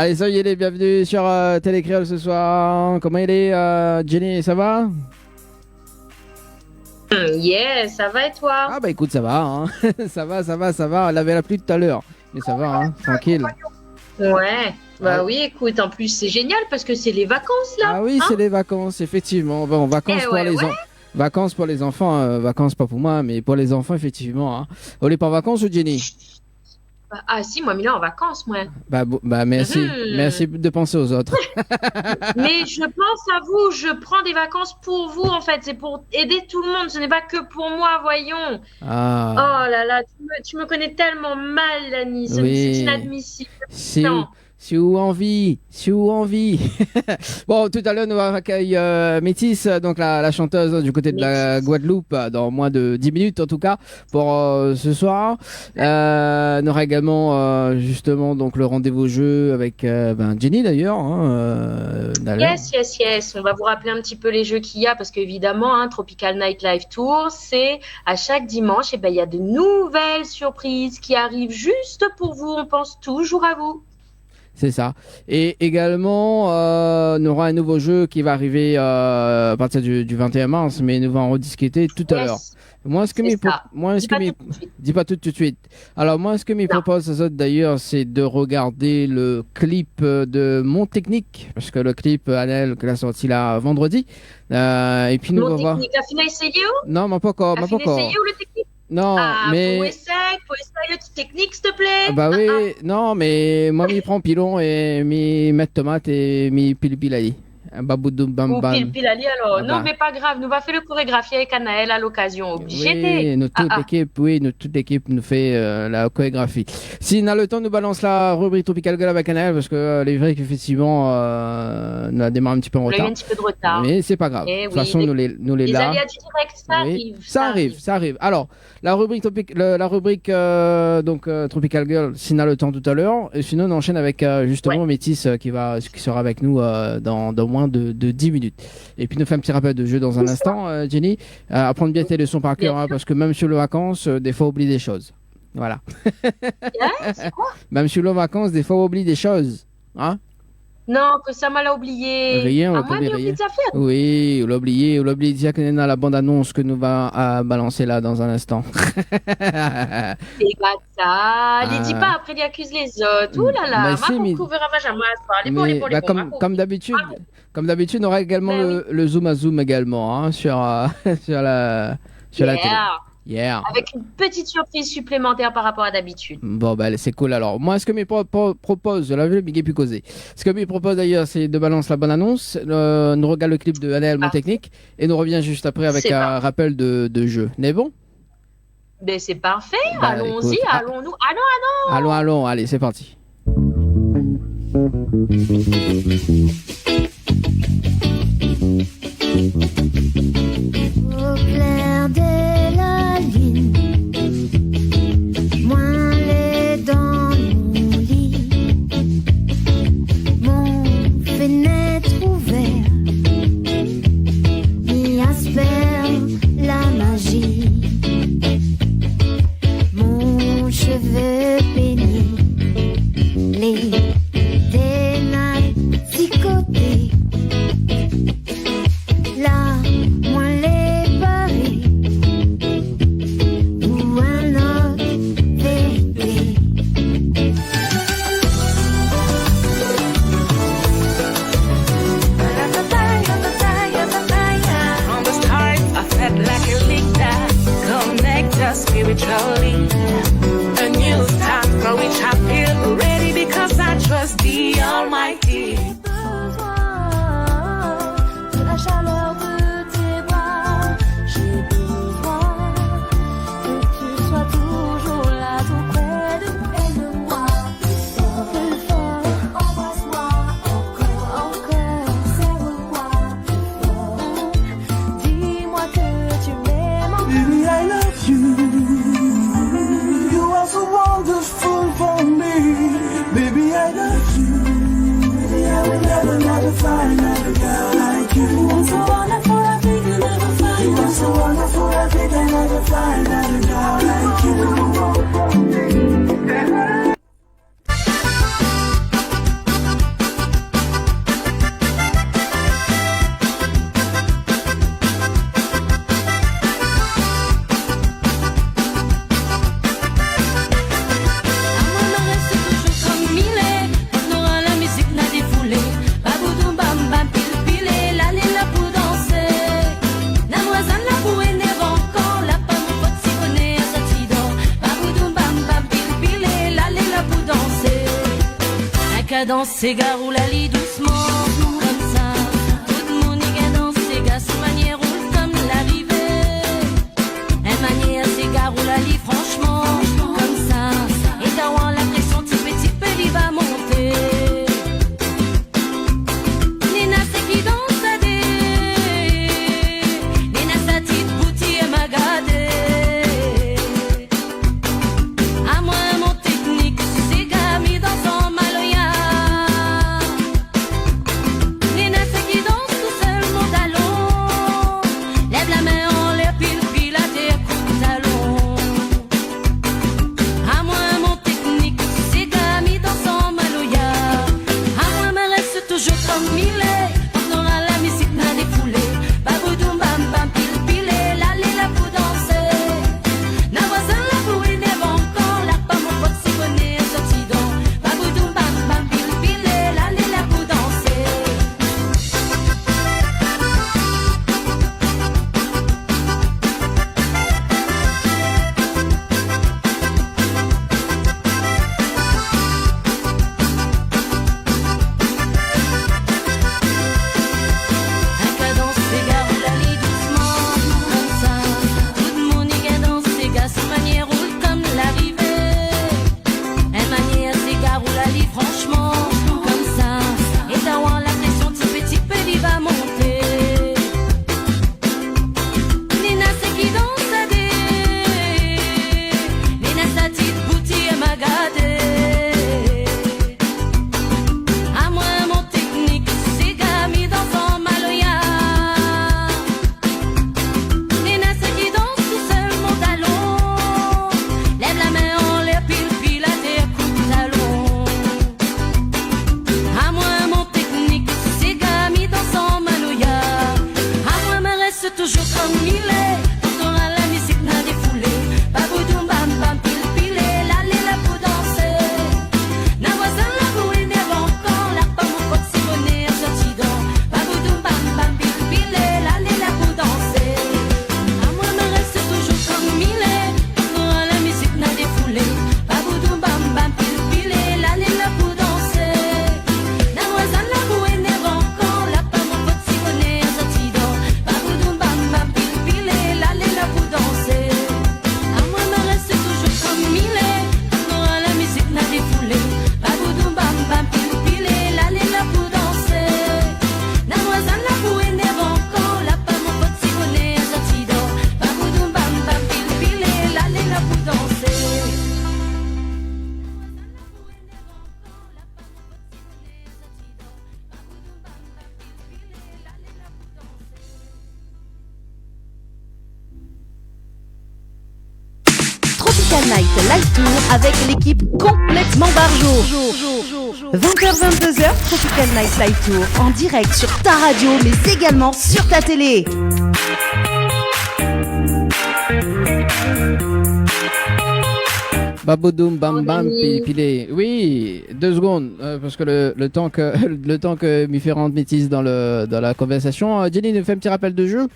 Allez, soyez les bienvenus sur Télécréole ce soir. Comment il est, Jenny, ça va? Yeah, ça va et toi? Ah bah écoute, ça va, hein. Ça va. Elle avait la pluie tout à l'heure, mais ça va, hein, tranquille. Ouais, bah Ah. oui, écoute, en plus c'est génial parce que c'est les vacances là. Ah oui, hein c'est les vacances, effectivement. Bon, vacances Eh pour ouais, les ouais. vacances pour les enfants, vacances pas pour moi, mais pour les enfants, effectivement. Hein. On est pas en vacances ou Jenny? Ah si, moi, mais là en vacances, moi. Bah merci, Mhm. merci de penser aux autres. Mais je pense à vous, je prends des vacances pour vous en fait, c'est pour aider tout le monde, ce n'est pas que pour moi, voyons. Oh Ah là là, tu me connais tellement mal, Lani, c'est oui. inadmissible. C'est où, Non. c'est où envie. Bon, tout à l'heure, nous accueillons Métis, donc la chanteuse du côté de la Métis. Guadeloupe, dans moins de 10 minutes en tout cas, pour ce soir. On aura également justement donc le rendez-vous jeu avec Jenny d'ailleurs. Hein, d'ailleurs. Yes. On va vous rappeler un petit peu les jeux qu'il y a parce qu'évidemment, Tropical Night Live Tour, c'est à chaque dimanche, et ben, il y a de nouvelles surprises qui arrivent juste pour vous. On pense toujours à vous. C'est ça. Et également, on aura un nouveau jeu qui va arriver à partir du 21 mars, mais nous allons en rediscuter tout à l'heure. Yes, Moi, ce que c'est ça. Dis pas tout de suite. dis pas tout de suite. Alors moi, ce que m'y Non. propose aux autres d'ailleurs, c'est de regarder le clip de Mon Technique, parce que le clip Anel que l'a sorti là vendredi. Et puis nous Mon va voir. technique, a fini essayé où? Non, mais pas encore, A mais pas fini essayé encore. où le technique? Non, Ah, mais faut essayer le technique, s'il te plaît. bah oui, non, mais moi m'y prends pilon et m'y mettre tomate et m'y pile pile ali. Baboudou bam Ou bam. pile ali alors. Ah Non, bah. mais pas grave, nous va faire le chorégraphie avec Anaël à l'occasion. Obligé Oui, t'es. Ah, ah. notre toute l'équipe nous fait la chorégraphie. Si on a le temps, nous balance la rubrique Tropical Girl avec Anaël parce que les vrais qu'effectivement, nous a démarré un petit peu en On a eu retard. un petit peu de retard. Mais c'est pas grave. De Eh toute oui, façon, nous les les là. aléas du direct, ça Oui, arrive. ça arrive. Alors, la rubrique, la rubrique Tropical Girl, si on a le temps tout à l'heure. Et sinon, on enchaîne avec justement Métis qui sera avec nous dans moins de 10 minutes. Et puis, nous fait un petit rappel de jeu dans un instant, Jenny. Apprendre bien tes leçons par cœur, Bien sûr. parce que même sur les vacances, des fois, on oublie des choses. Voilà. C'est quoi? Même sur les vacances, des fois, on oublie des choses. Hein? Non, que ça m'a l'a oublié. Rien, on À peut moi, oublier mais oublie rien. de sa faire. Oui, on l'a oublié de dire qu'on est dans la bande-annonce que nous va balancer là dans un instant. C'est pas ça. Les dis pas, après, il accuse les autres. Ouh là là, Mais ma si, mais, coucou verra à moi. Les mais bons, bah, ma comme d'habitude, on aura également Ben oui. le zoom à zoom également hein, sur sur la télé. Yeah. Yeah. Avec une petite surprise supplémentaire par rapport à d'habitude. Bon bah c'est cool alors. Moi ce que me propose, je l'avais Biggie pu causer. Ce que me propose d'ailleurs c'est de balancer la bonne annonce. Nous regarde le clip de Anaël Mon Technique et nous revient juste après avec C'est un parfait. rappel de jeu. N'est bon? Ben, c'est parfait. Bah, Allons-y, écoute, allons-nous. Allons. allons, allez c'est parti. Au clair de la lune, moins les dans mon lit, mon fenêtre ouverte, m'y asperge la magie, mon cheveu peigné, les nattes tricotées. Là, moi les paris ou un autre vérité. From the start, I felt like a leader. Connect us spiritually. A new start for which I feel ready because I trust the Almighty. De la chaleur de tes bras, j'ai besoin que tu sois toujours là, tout près de moi. Aime-moi plus fort, embrasse-moi encore, serre-moi plus fort. Dis-moi que tu m'aimes encore. Baby, I love you. qu'à danser, garou la lit doucement, comme ça. Tout le monde y a dansé, gars, son manière roule comme l'arrivée. Elle manière ses garou la lit, franchement, comme ça. Et t'as la pression, petit peu, il va monter. Nina, c'est qui danse à des. Nina, sa petite boutique, elle m'a gardé. À moi, mon technique, c'est gami dans son maloya. Nina, c'est qui danse tout seul, mon talon. Lève la main en l'air, pile à tes coups de talon. À moi, mon technique, c'est gami dans son maloya. À moi, me reste toujours comme il est. On aura la musique, n'a défoulé. Baboudou, bam, bam, pile, l'allée là pour danser. N'a voisin là pour une encore. Là, pas mon pote, c'est bonnet, sorti donc. Baboudou, bam, bam, pile, l'allée là pour danser. Un cas danser, garou la lit doucement, comme ça. Tout le monde y a dansé, gars, sa manière roule comme l'arrivée. Elle manière ses garou la lit, franchement, comme ça. Et t'as la pression, petit peu, il va monter. Nina, c'est qui danse à des. Nina, sa petite boutique, elle m'a gardé. À moi, mon technique, c'est gami dans son maloya. Nina, c'est qui danse tout seul, mon talon. Lève la main en l'air, pile à tes coups de talon. À moi, mon technique, c'est gami dans son maloya. À moi, me reste toujours comme il est. Quand on a la musique, n'a défoulé. Baboudou, bam, bam, pile, l'allée là pour danser. N'a voisin là pour une encore. Là, pas mon pote, c'est bonnet, sorti donc. Baboudou, bam, bam, pile, l'allée là pour danser. À moi, me reste toujours comme il est. Quand on a la musique, n'a défoulé. Baboudou, bam, bam, pile, l'allée là pour danser. N'a voisin là pour une encore. Là, pas mon pote, c'est bonnet, sorti donc. Baboudou, bam, bam, pile, l'allée là pour danser. À moi, me reste toujours comme il est. Quand on a la musique, n'a défoulé. Baboudou, bam, bam, pile, l'allée là pour danser. N'a voisin là pour une encore. Là, pas mon pote, c'est bonnet, sorti donc. Baboudou, bam, bam, pile, l'allée là pour danser. 'Tropical Night Live Tour avec l'équipe complètement barjo. 20h-22h, Tropical Night Live Tour en direct sur ta radio mais également sur ta télé. Babodoum, bam bam, pilé. Oui, 2 secondes, parce que le temps que différentes métisses dans la conversation. Jenny nous fait un petit rappel de jeu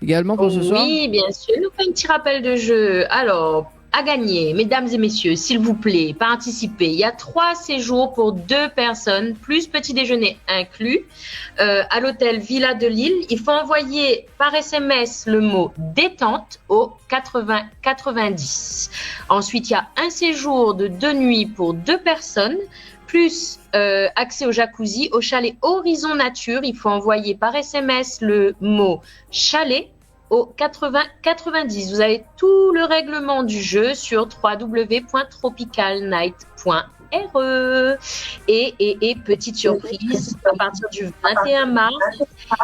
également pour ce soir. Oui, bien sûr, nous fait un petit rappel de jeu. Alors, à gagner, mesdames et messieurs, s'il vous plaît, participez. Il y a 3 séjours pour 2 personnes, plus petit déjeuner inclus, à l'hôtel Villa de Lille. Il faut envoyer par SMS le mot détente au 80 90. Ensuite, il y a un séjour de 2 nuits pour 2 personnes, plus accès au jacuzzi, au chalet Horizon Nature. Il faut envoyer par SMS le mot chalet au 80 90. Vous avez tout le règlement du jeu sur www.tropicalnight.re. Et petite surprise, à partir du 21 mars,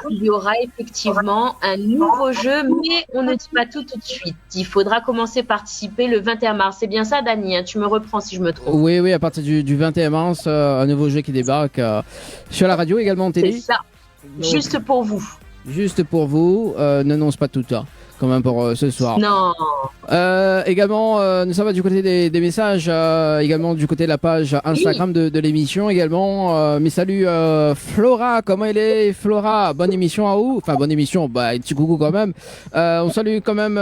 il y aura effectivement un nouveau jeu, mais on ne dit pas tout de suite. Il faudra commencer à participer le 21 mars. C'est bien ça, Dany, hein, tu me reprends si je me trompe. Oui, à partir du 21 mars, un nouveau jeu qui débarque sur la radio, également en télé. C'est ça, donc, juste pour vous. Juste pour vous, n'annonce pas tout ça. quand même pour ce soir. Non. Également, nous sommes du côté des messages, également du côté de la page Instagram de l'émission également. Mais salut Flora, comment elle est Flora? Bonne émission à vous. Enfin bonne émission, bah un petit coucou quand même. On salue quand même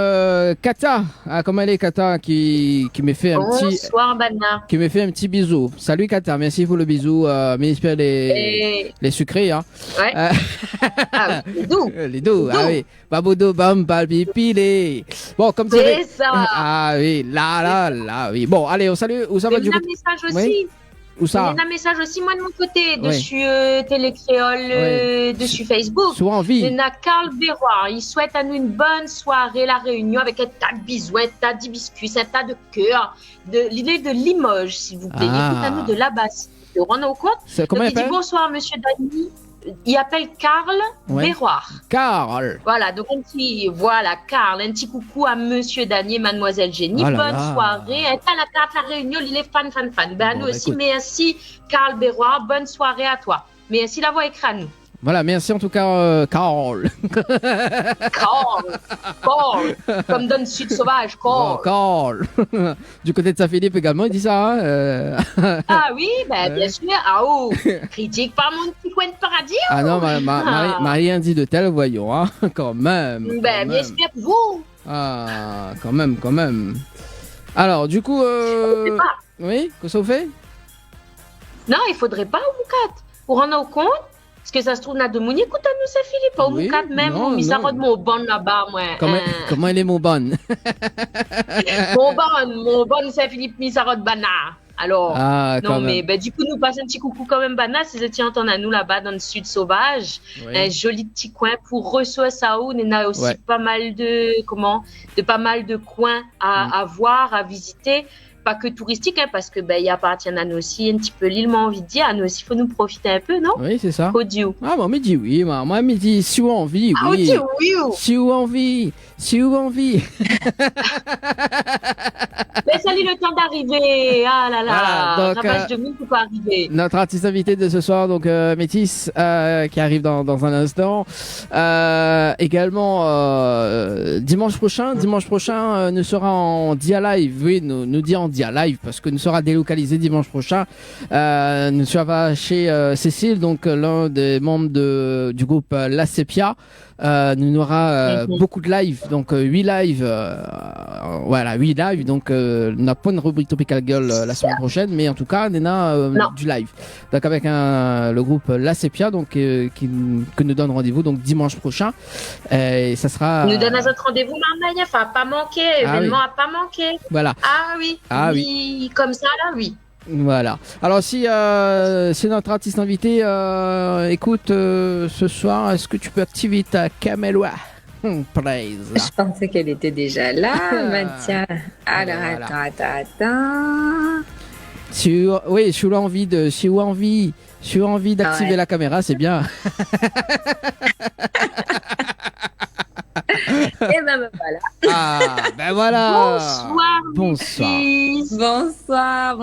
Kata. Ah, comment elle est Kata qui me fait un Bonsoir Bana. qui me fait un petit bisou. Salut Kata, merci pour le bisou. Mais j'espère les sucrés hein. Ouais. Ah, les doux. Les dos, ah oui. Babodo bam palpipilé. Bon, comme tu C'est ça. Ah oui, là, oui. Bon, allez, on salue. Où ça va Il y du a un coup message aussi. Oui. Où Il y ça a un message aussi, moi de mon côté, Oui. dessus Télécréole, dessus Facebook. Souvent en Il vie. y a Carl Béroir. Il souhaite à nous une bonne soirée, la réunion, avec un tas de bisous, un tas d'hibiscus, un tas de cœurs. L'idée de Limoges, s'il vous plaît. Ah. Écoute à nous de là-bas. On rend au compte. Comment Donc, il il dit appelle bonsoir, monsieur Dany. Il appelle Carl Ouais. Béroir. Carl. Voilà, donc Carl, un petit coucou à Monsieur Danier, Mademoiselle Jenny. Oh là Bonne là. soirée. Et à la carte, la réunion, il est fan. Ben, Bon, nous bah, aussi, écoute. merci, Carl Béroir. Bonne soirée à toi. Merci d'avoir écrit à nous. Voilà, merci en tout cas, Carl. Carl, comme donne Sud Sauvage, Bon, Carl. Carl. Du côté de sa Philippe également, il dit ça. Hein Ah oui, ben, Ouais. bien sûr. Ah oh, critique par mon petit coin de paradis. Ah non, m'a rien dit de tel, voyons. Hein quand même. quand Ben, bien même. sûr pour vous. Ah, quand même. Alors, du coup, Je sais pas. oui, qu'est-ce que vous faites Non, il faudrait pas au Moukat. Pour rendre compte, parce que ça se trouve, na de Mouni, écoute à nous, c'est Philippe, au Oui, Moukat même, non, mais ça non. rend mon bon là-bas, moi. Comment elle est mon bonne Mon bon, c'est Philippe Misarod Bana. Alors, Ah, quand non, même. mais ben, du coup, nous passons un petit coucou quand même, Bana, si vous entendre à nous là-bas dans le sud sauvage. Oui. Un joli petit coin pour recevoir ça où on a aussi Ouais. pas mal de coins à voir, à visiter. Pas que touristique, hein, parce que ben, il appartient à nous aussi un petit peu l'île, moi envie de dire. À nous aussi, il faut nous profiter un peu, non? Oui, c'est ça. Audio. Ah, moi, me dit oui. Moi, me dit si vous envie, Ah, oui. audio, oui. Si vous envie. Laisse-lui le temps d'arriver. Ah là là. Voilà, donc, Ravage de mine peut pas arriver. Notre artiste invité de ce soir, donc Métis, qui arrive dans un instant. Également, dimanche prochain, nous sera en Dia Live. Oui, nous dit en Dia Live parce que nous sera délocalisé dimanche prochain. Nous sera chez Cécile, donc l'un des membres du groupe La Sepia. Nous aura beaucoup de live, donc 8 lives, voilà 8 lives, donc on n'a pas une rubrique Tropical Girl la semaine prochaine, mais en tout cas on a du live, donc avec le groupe La Sepia, donc que nous donne rendez-vous donc dimanche prochain, et ça sera Nous donne à notre rendez-vous, Marmaille, enfin pas manquer, Ah événement à pas manquer. voilà. Ah oui, Ah oui, comme ça là, oui. Voilà. Alors si c'est notre artiste invité, écoute, ce soir, est-ce que tu peux activer ta caméra? Praise. Je pensais qu'elle était déjà là, Mathia. Alors, Voilà. attends. Si tu as envie d'activer Ouais. la caméra, c'est bien. Et ben voilà. Ah, ben voilà. Bonsoir. Métis. Bonsoir.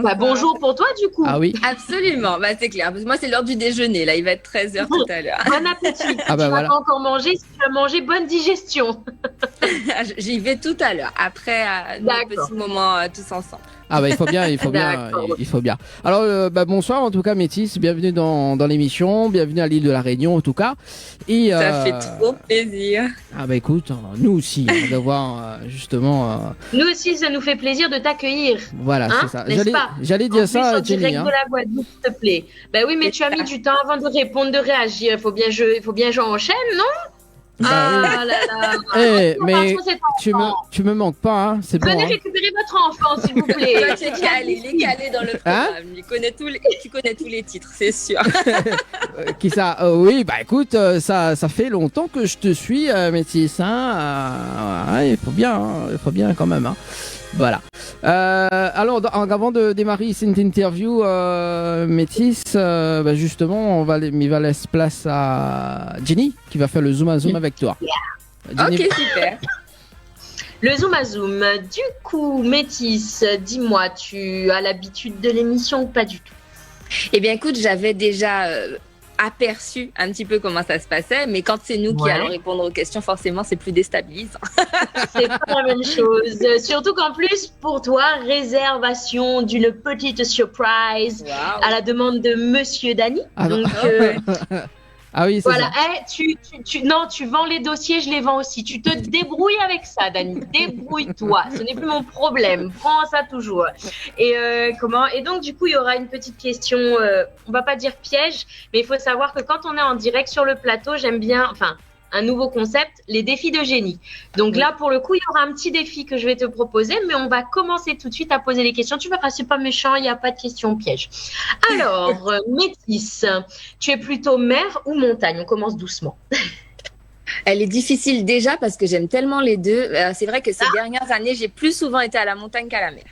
Bah, bonjour pour toi du coup. Ah oui. Absolument, bah, c'est clair. Parce que moi, c'est l'heure du déjeuner. Là, il va être 13h tout à l'heure. Bon appétit. Ah bah tu voilà. n'as pas encore mangé, si tu as mangé, bonne digestion. J'y vais tout à l'heure, après notre D'accord. petit moment tous ensemble. Ah bah il faut bien. D'accord. Alors bonsoir en tout cas Métis, bienvenue dans l'émission, bienvenue à l'île de la Réunion en tout cas. Et Ça fait trop plaisir. Ah bah écoute, nous aussi d'avoir justement Nous aussi, ça nous fait plaisir de t'accueillir. voilà, Hein, c'est ça. n'est-ce pas J'allais En dire plus, ça en à Jenny direct hein. de la Guadeloupe, s'il te plaît. Ben oui, mais C'est tu as ça. mis du temps avant de répondre, de réagir. Il faut bien j'enchaîne, non? Bah oui. Ah là là. Eh, mais Attention, cet enfant. tu me manques pas hein, c'est bon. Venez Hein. récupérer votre enfant, s'il vous plaît. Toi, tu es calé, il est calé dans le Hein programme. Tu connais tous les titres, c'est sûr. Qui ça oui, bah écoute, ça fait longtemps que je te suis, Métis. Hein, ouais, il faut bien quand même. Hein. Voilà. Alors, avant de démarrer cette interview, Métis, bah justement, il va laisser place à Jenny qui va faire le zoom à zoom avec toi. Jenny, Ok, super. Le zoom à zoom. Du coup, Métis, dis-moi, tu as l'habitude de l'émission ou pas du tout? Eh bien, écoute, j'avais déjà aperçu un petit peu comment ça se passait, mais quand c'est nous qui allons répondre aux questions, forcément, c'est plus déstabilisant. C'est pas la même chose. Surtout qu'en plus, pour toi, réservation d'une petite surprise à la demande de Monsieur Dany. Ah, donc, ah oui, c'est voilà. ça. Non, tu vends les dossiers, je les vends aussi. Tu te débrouilles avec ça, Dany. Débrouille-toi. Ce n'est plus mon problème. Prends ça toujours. Et Et donc, du coup, il y aura une petite question. On va pas dire piège, mais il faut savoir que quand on est en direct sur le plateau, j'aime bien. Enfin, un nouveau concept, les défis de génie. Donc là, pour le coup, il y aura un petit défi que je vais te proposer, mais on va commencer tout de suite à poser les questions. Tu verras, c'est pas méchant, il n'y a pas de questions pièges. Alors, Métis, tu es plutôt mer ou montagne? On commence doucement. Elle est difficile déjà parce que j'aime tellement les deux. C'est vrai que ces dernières années, j'ai plus souvent été à la montagne qu'à la mer.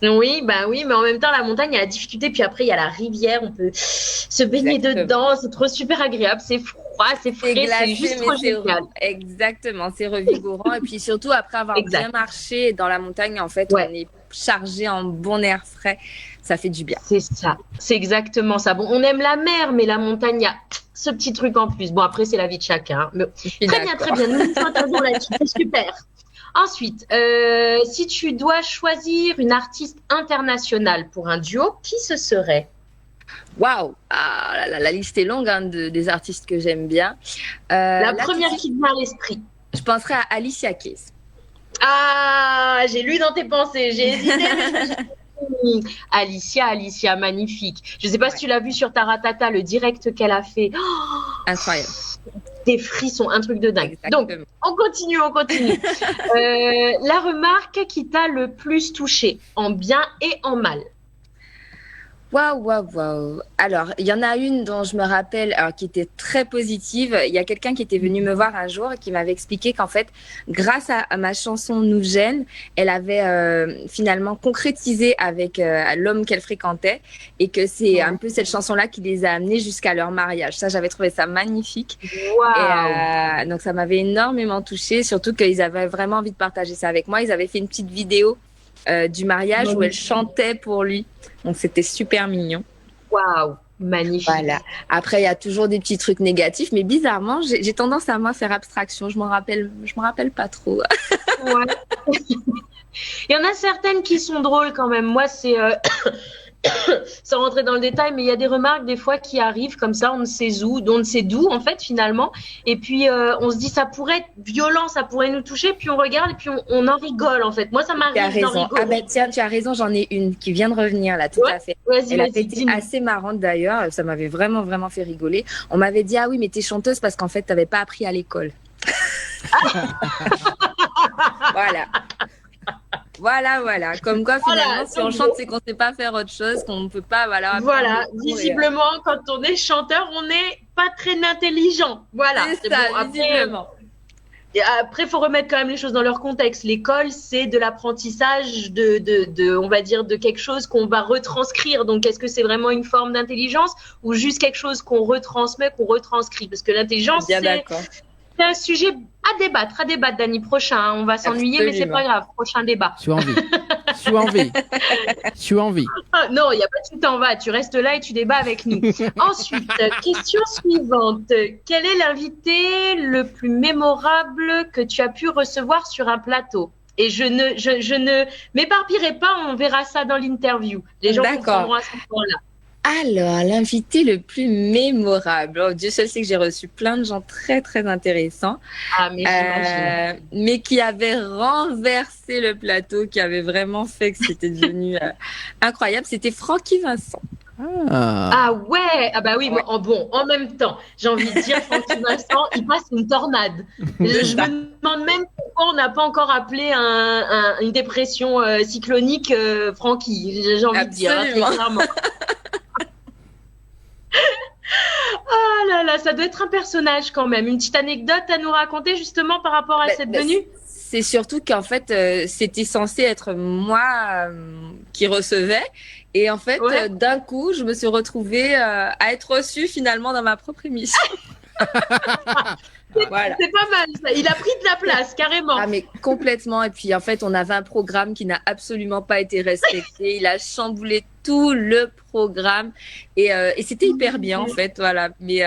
Oui, mais en même temps, la montagne, il y a la difficulté, puis après, il y a la rivière, on peut se baigner dedans, c'est trop super agréable, c'est froid, c'est frais, c'est juste trop génial. Exactement, c'est revigorant, et puis surtout, après avoir bien marché dans la montagne, en fait, on est chargé en bon air frais, ça fait du bien. C'est ça, c'est exactement ça. Bon, on aime la mer, mais la montagne, il y a ce petit truc en plus. Bon, après, c'est la vie de chacun. Mais... Très bien, nous nous entendons là-dessus, c'est super. Ensuite, si tu dois choisir une artiste internationale pour un duo, qui ce serait? Waouh, la liste est longue des artistes que j'aime bien. La première qui vient à l'esprit. Je penserais à Alicia Keys. Ah, j'ai lu dans tes pensées, j'ai hésité. Alicia, magnifique. Je ne sais pas si tu l'as vu sur Taratata, le direct qu'elle a fait. Oh, incroyable. Des frissons, un truc de dingue. Exactement. Donc, on continue. La remarque qui t'a le plus touché, en bien et en mal? Waouh. Alors, il y en a une dont je me rappelle, qui était très positive. Il y a quelqu'un qui était venu me voir un jour et qui m'avait expliqué qu'en fait, grâce à ma chanson Nous gêne, elle avait finalement concrétisé avec l'homme qu'elle fréquentait et que c'est un peu cette chanson-là qui les a amenés jusqu'à leur mariage. Ça, j'avais trouvé ça magnifique. Wow. Et, donc, ça m'avait énormément touchée, surtout qu'ils avaient vraiment envie de partager ça avec moi. Ils avaient fait une petite vidéo du mariage où elle chantait pour lui. Donc, c'était super mignon. Waouh, magnifique. Voilà. Après, il y a toujours des petits trucs négatifs, mais bizarrement, j'ai tendance à moi faire abstraction. Je me rappelle pas trop. Ouais. Il y en a certaines qui sont drôles quand même. Moi, c'est sans rentrer dans le détail, mais il y a des remarques des fois qui arrivent comme ça, on ne sait d'où en fait finalement, et puis on se dit ça pourrait être violent, ça pourrait nous toucher, puis on regarde et puis on en rigole en fait. Moi ça m'arrive d'en rigoler. Ah ben tiens, tu as raison, j'en ai une qui vient de revenir là, tout à fait. Elle a été assez marrante d'ailleurs, ça m'avait vraiment fait rigoler. On m'avait dit ah oui mais t'es chanteuse parce qu'en fait t'avais pas appris à l'école. Voilà. Comme quoi, finalement, si on chante, c'est qu'on ne sait pas faire autre chose, qu'on ne peut pas, Voilà. Visiblement, quand on est chanteur, on n'est pas très intelligent. Voilà. C'est ça, bon. Visiblement. Après, il faut remettre quand même les choses dans leur contexte. L'école, c'est de l'apprentissage on va dire, de quelque chose qu'on va retranscrire. Donc, est-ce que c'est vraiment une forme d'intelligence ou juste quelque chose qu'on retransmet, qu'on retranscrit? Parce que l'intelligence, c'est un sujet à débattre, Dany, prochain. Hein. On va s'ennuyer, mais c'est pas grave. Prochain débat. Je suis envie. Ah, non, il n'y a pas de tu t'en vas. Tu restes là et tu débats avec nous. Ensuite, question suivante. Quel est l'invité le plus mémorable que tu as pu recevoir sur un plateau? Et je ne m'éparpillerai pas, on verra ça dans l'interview. Les gens comprendront à ce moment-là. Alors, l'invité le plus mémorable. Oh, Dieu seul sait que j'ai reçu plein de gens très, très intéressants. Ah, mais j'imagine. Mais qui avaient renversé le plateau, qui avaient vraiment fait que c'était devenu incroyable. C'était Francky Vincent. Ah ouais. Ah bah oui, ouais. En même temps, j'ai envie de dire, Francky Vincent, il passe une tornade. Je me demande même pourquoi on n'a pas encore appelé une dépression cyclonique Francky. J'ai envie de dire, très clairement. Oh là là, ça doit être un personnage quand même. Une petite anecdote à nous raconter justement par rapport à cette venue? C'est surtout qu'en fait, c'était censé être moi qui recevais. Et en fait, d'un coup, je me suis retrouvée à être reçue finalement dans ma propre émission. Voilà. C'est pas mal ça. Il a pris de la place, carrément. Ah, mais complètement. Et puis, en fait, on avait un programme qui n'a absolument pas été respecté. Il a chamboulé tout le programme. Et c'était hyper bien, en fait. Voilà. Mais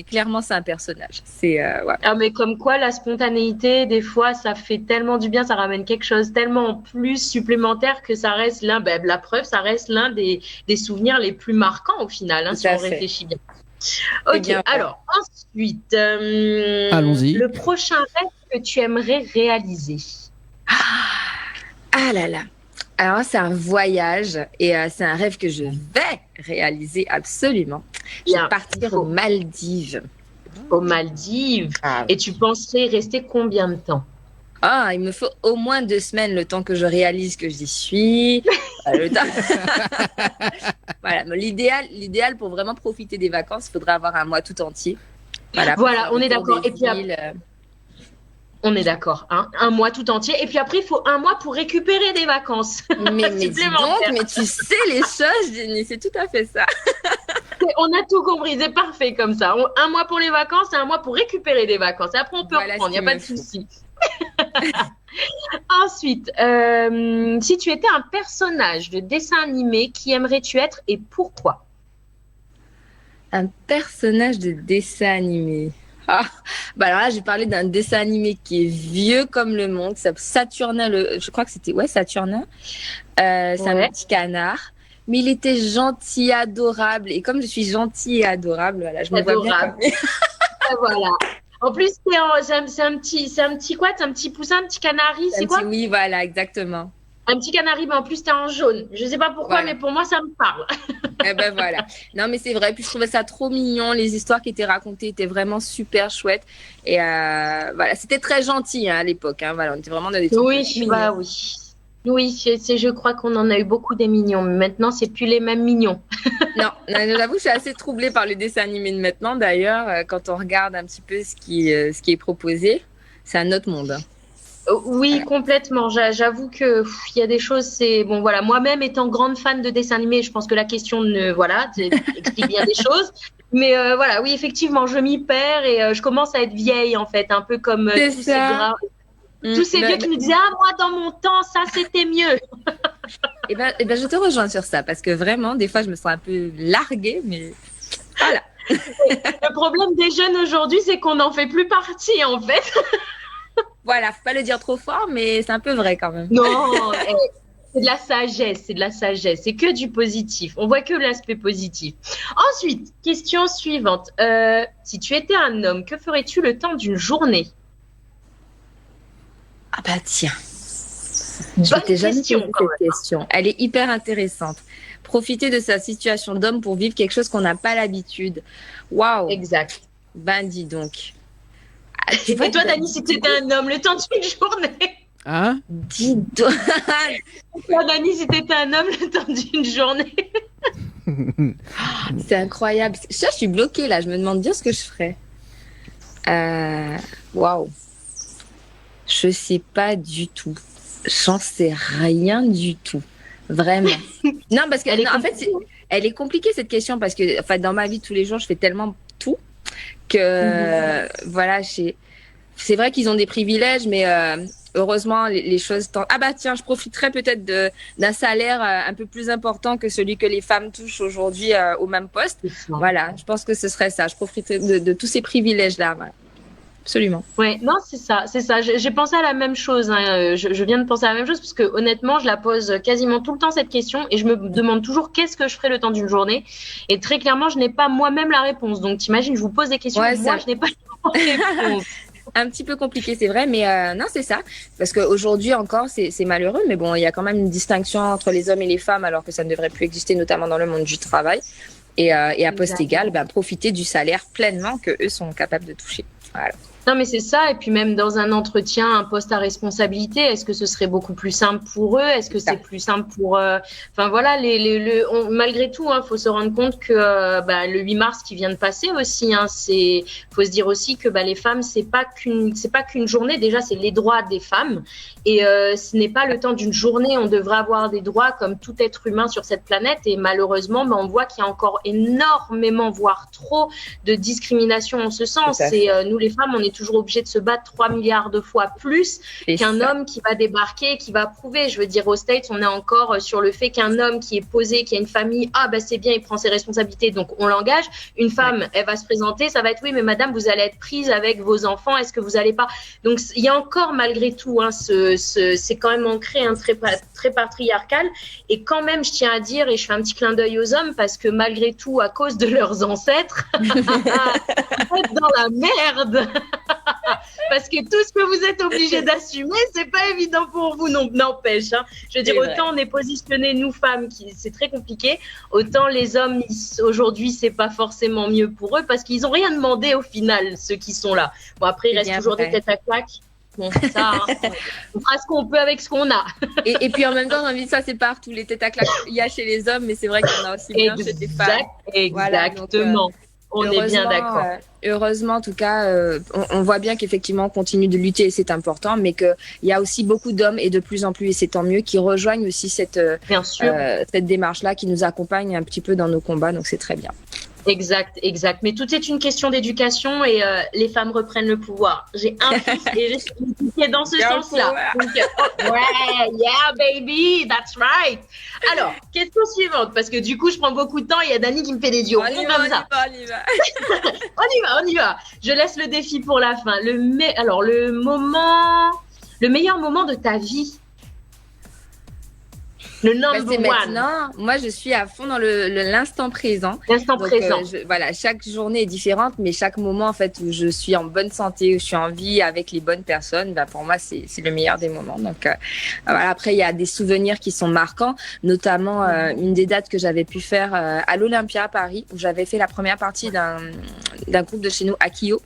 clairement, c'est un personnage. Ouais. Ah, mais comme quoi, la spontanéité, des fois, ça fait tellement du bien, ça ramène quelque chose tellement en plus supplémentaire que ça reste la preuve, ça reste l'un des souvenirs les plus marquants au final, Tout si à on fait. réfléchit bien. Eh Ok, bien, alors ensuite, Allons-y. le prochain rêve que tu aimerais réaliser. Ah là là. Alors, c'est un voyage et c'est un rêve que je vais réaliser absolument. Je Bien, vais partir il faut. aux Maldives. Aux Maldives. Ah, Et tu penserais rester combien de temps? il me faut au moins 2 semaines le temps que je réalise que j'y suis. Le temps- Voilà, mais l'idéal pour vraiment profiter des vacances, il faudrait avoir un mois tout entier. Voilà, pour Voilà, faire on le est tour d'accord. des Et puis îles. on est d'accord, hein, un mois tout entier. Et puis après, il faut un mois pour récupérer des vacances. Mais dis donc, supplémentaires. mais tu sais les choses, Jenny, c'est tout à fait ça. On a tout compris, c'est parfait comme ça. Un mois pour les vacances et un mois pour récupérer des vacances. Et après, on peut Voilà reprendre, ce il n'y a qu'il pas de me faut. souci. Ensuite, si tu étais un personnage de dessin animé, qui aimerais-tu être et pourquoi? Un personnage de dessin animé. Ah, bah alors là, j'ai parlé d'un dessin animé qui est vieux comme le monde, qui s'appelle Saturnin, je crois que c'était, Saturnin. C'est Ouais. un petit canard. Mais il était gentil, adorable. Et comme je suis gentille et adorable, voilà, je me vois bien Adorable. comme lui. Et voilà. En plus, c'est un petit quoi? C'est un petit poussin, un petit canari, c'est quoi? Oui, voilà, exactement. Un petit canari, mais en plus, t'es en jaune. Je sais pas pourquoi, Voilà. mais pour moi, ça me parle. Eh ben voilà. Non, mais c'est vrai. Puis je trouvais ça trop mignon. Les histoires qui étaient racontées étaient vraiment super chouettes. Et voilà, c'était très gentil à l'époque. Voilà, on était vraiment dans des trucs Oui, mignons. bah oui. Oui, je crois qu'on en a eu beaucoup des mignons, mais maintenant, c'est plus les mêmes mignons. Non, j'avoue, je suis assez troublée par le dessin animé de maintenant. D'ailleurs, quand on regarde un petit peu ce qui est proposé, c'est un autre monde. Oui, complètement. J'avoue que il y a des choses, c'est bon, voilà. Moi-même étant grande fan de dessins animés, je pense que la question explique bien des choses. Mais voilà, oui, effectivement, je m'y perds et je commence à être vieille en fait, un peu comme C'est tous ça. tous ces vieux qui nous disaient moi dans mon temps ça c'était mieux. Et ben, je te rejoins sur ça parce que vraiment, des fois, je me sens un peu larguée, mais voilà. Le problème des jeunes aujourd'hui, c'est qu'on n'en fait plus partie en fait. Voilà, faut pas le dire trop fort, mais c'est un peu vrai quand même. Non, c'est de la sagesse, c'est que du positif. On voit que l'aspect positif. Ensuite, question suivante. Si tu étais un homme, que ferais-tu le temps d'une journée? Ah bah tiens, je Bonne t'ai jamais question, posé quand cette question. Elle est hyper intéressante. Profiter de sa situation d'homme pour vivre quelque chose qu'on n'a pas l'habitude. Waouh. Exact. Ben dis donc. Et toi, Dani, si tu étais un homme, le temps d'une journée. Hein? Dis donc. Toi, Dani, si tu étais un homme, le temps d'une journée. C'est incroyable. Je suis bloquée là. Je me demande bien ce que je ferais. Waouh. Je sais pas du tout. J'en sais rien du tout. Vraiment. Non, parce que Elle est en fait, elle est compliquée cette question parce que en fait, dans ma vie de tous les jours, je fais tellement tout que voilà, c'est vrai qu'ils ont des privilèges, mais heureusement, les choses tendent. Ah bah tiens, je profiterais peut-être d'un salaire un peu plus important que celui que les femmes touchent aujourd'hui au même poste. Voilà, je pense que ce serait ça. Je profiterais de tous ces privilèges-là. Voilà. Absolument. Ouais, non, c'est ça. J'ai pensé à la même chose. Hein. Je viens de penser à la même chose parce que honnêtement, je la pose quasiment tout le temps cette question et je me demande toujours qu'est-ce que je ferais le temps d'une journée. Et très clairement, je n'ai pas moi-même la réponse. Donc, t'imagines, je vous pose des questions. Ouais, moi, ça- je n'ai pas la réponse. Un petit peu compliqué, c'est vrai, mais non, c'est ça. Parce qu'aujourd'hui encore, c'est malheureux, mais bon, il y a quand même une distinction entre les hommes et les femmes, alors que ça ne devrait plus exister, notamment dans le monde du travail. Et à poste égal, ben, profiter du salaire pleinement que eux sont capables de toucher. Voilà. Non, mais c'est ça. Et puis même dans un entretien, un poste à responsabilité, est-ce que ce serait beaucoup plus simple pour eux? Est-ce que c'est plus simple pour... Enfin voilà, malgré tout, faut se rendre compte que le 8 mars qui vient de passer aussi, faut se dire aussi que les femmes, c'est pas qu'une journée. Déjà, c'est les droits des femmes. Et ce n'est pas le temps d'une journée. On devrait avoir des droits comme tout être humain sur cette planète. Et malheureusement, on voit qu'il y a encore énormément, voire trop, de discrimination en ce sens. Et nous, les femmes, on est toujours obligés de se battre 3 milliards de fois plus qu'un homme qui va débarquer, qui va prouver. Je veux dire, aux States, on est encore sur le fait qu'un homme qui est posé, qui a une famille, c'est bien, il prend ses responsabilités, donc on l'engage. Une femme, elle va se présenter, ça va être oui, mais madame, vous allez être prise avec vos enfants, est-ce que vous allez pas? Donc, il y a encore, malgré tout, c'est quand même ancré, très patriarcal. Et quand même, je tiens à dire, et je fais un petit clin d'œil aux hommes, parce que malgré tout, à cause de leurs ancêtres, vous êtes dans la merde. Parce que tout ce que vous êtes obligés d'assumer, c'est pas évident pour vous, n'empêche. Je veux dire, autant on est positionné, nous femmes, c'est très compliqué, autant les hommes, aujourd'hui, c'est pas forcément mieux pour eux, parce qu'ils ont rien demandé au final, ceux qui sont là. Bon, après, il reste toujours des têtes à claque. Bon, ça, on fera ce qu'on peut avec ce qu'on a. et puis en même temps, j'ai envie de ça, c'est partout. Les têtes à claque, il y a chez les hommes, mais c'est vrai qu'il y en a aussi bien chez les femmes. Exactement. On est bien d'accord. Heureusement, en tout cas, on voit bien qu'effectivement, on continue de lutter et c'est important, mais qu'il y a aussi beaucoup d'hommes et de plus en plus, et c'est tant mieux, qui rejoignent aussi cette démarche-là, qui nous accompagne un petit peu dans nos combats, donc c'est très bien. Exact. Mais tout est une question d'éducation et les femmes reprennent le pouvoir. J'ai un fils et je suis éduquée dans ce sens-là. Donc, yeah baby, that's right. Alors, question suivante, parce que du coup, je prends beaucoup de temps. Il y a Dani qui me fait des yeux. On y va. On y va. Je laisse le défi pour la fin. Le meilleur moment de ta vie. Le number one. Maintenant, moi, je suis à fond dans l'instant présent. L'instant présent. Chaque journée est différente, mais chaque moment, en fait, où je suis en bonne santé, où je suis en vie avec les bonnes personnes, pour moi, c'est le meilleur des moments. Donc, après, il y a des souvenirs qui sont marquants, notamment une des dates que j'avais pu faire à l'Olympia à Paris, où j'avais fait la première partie d'un groupe de chez nous, Akio,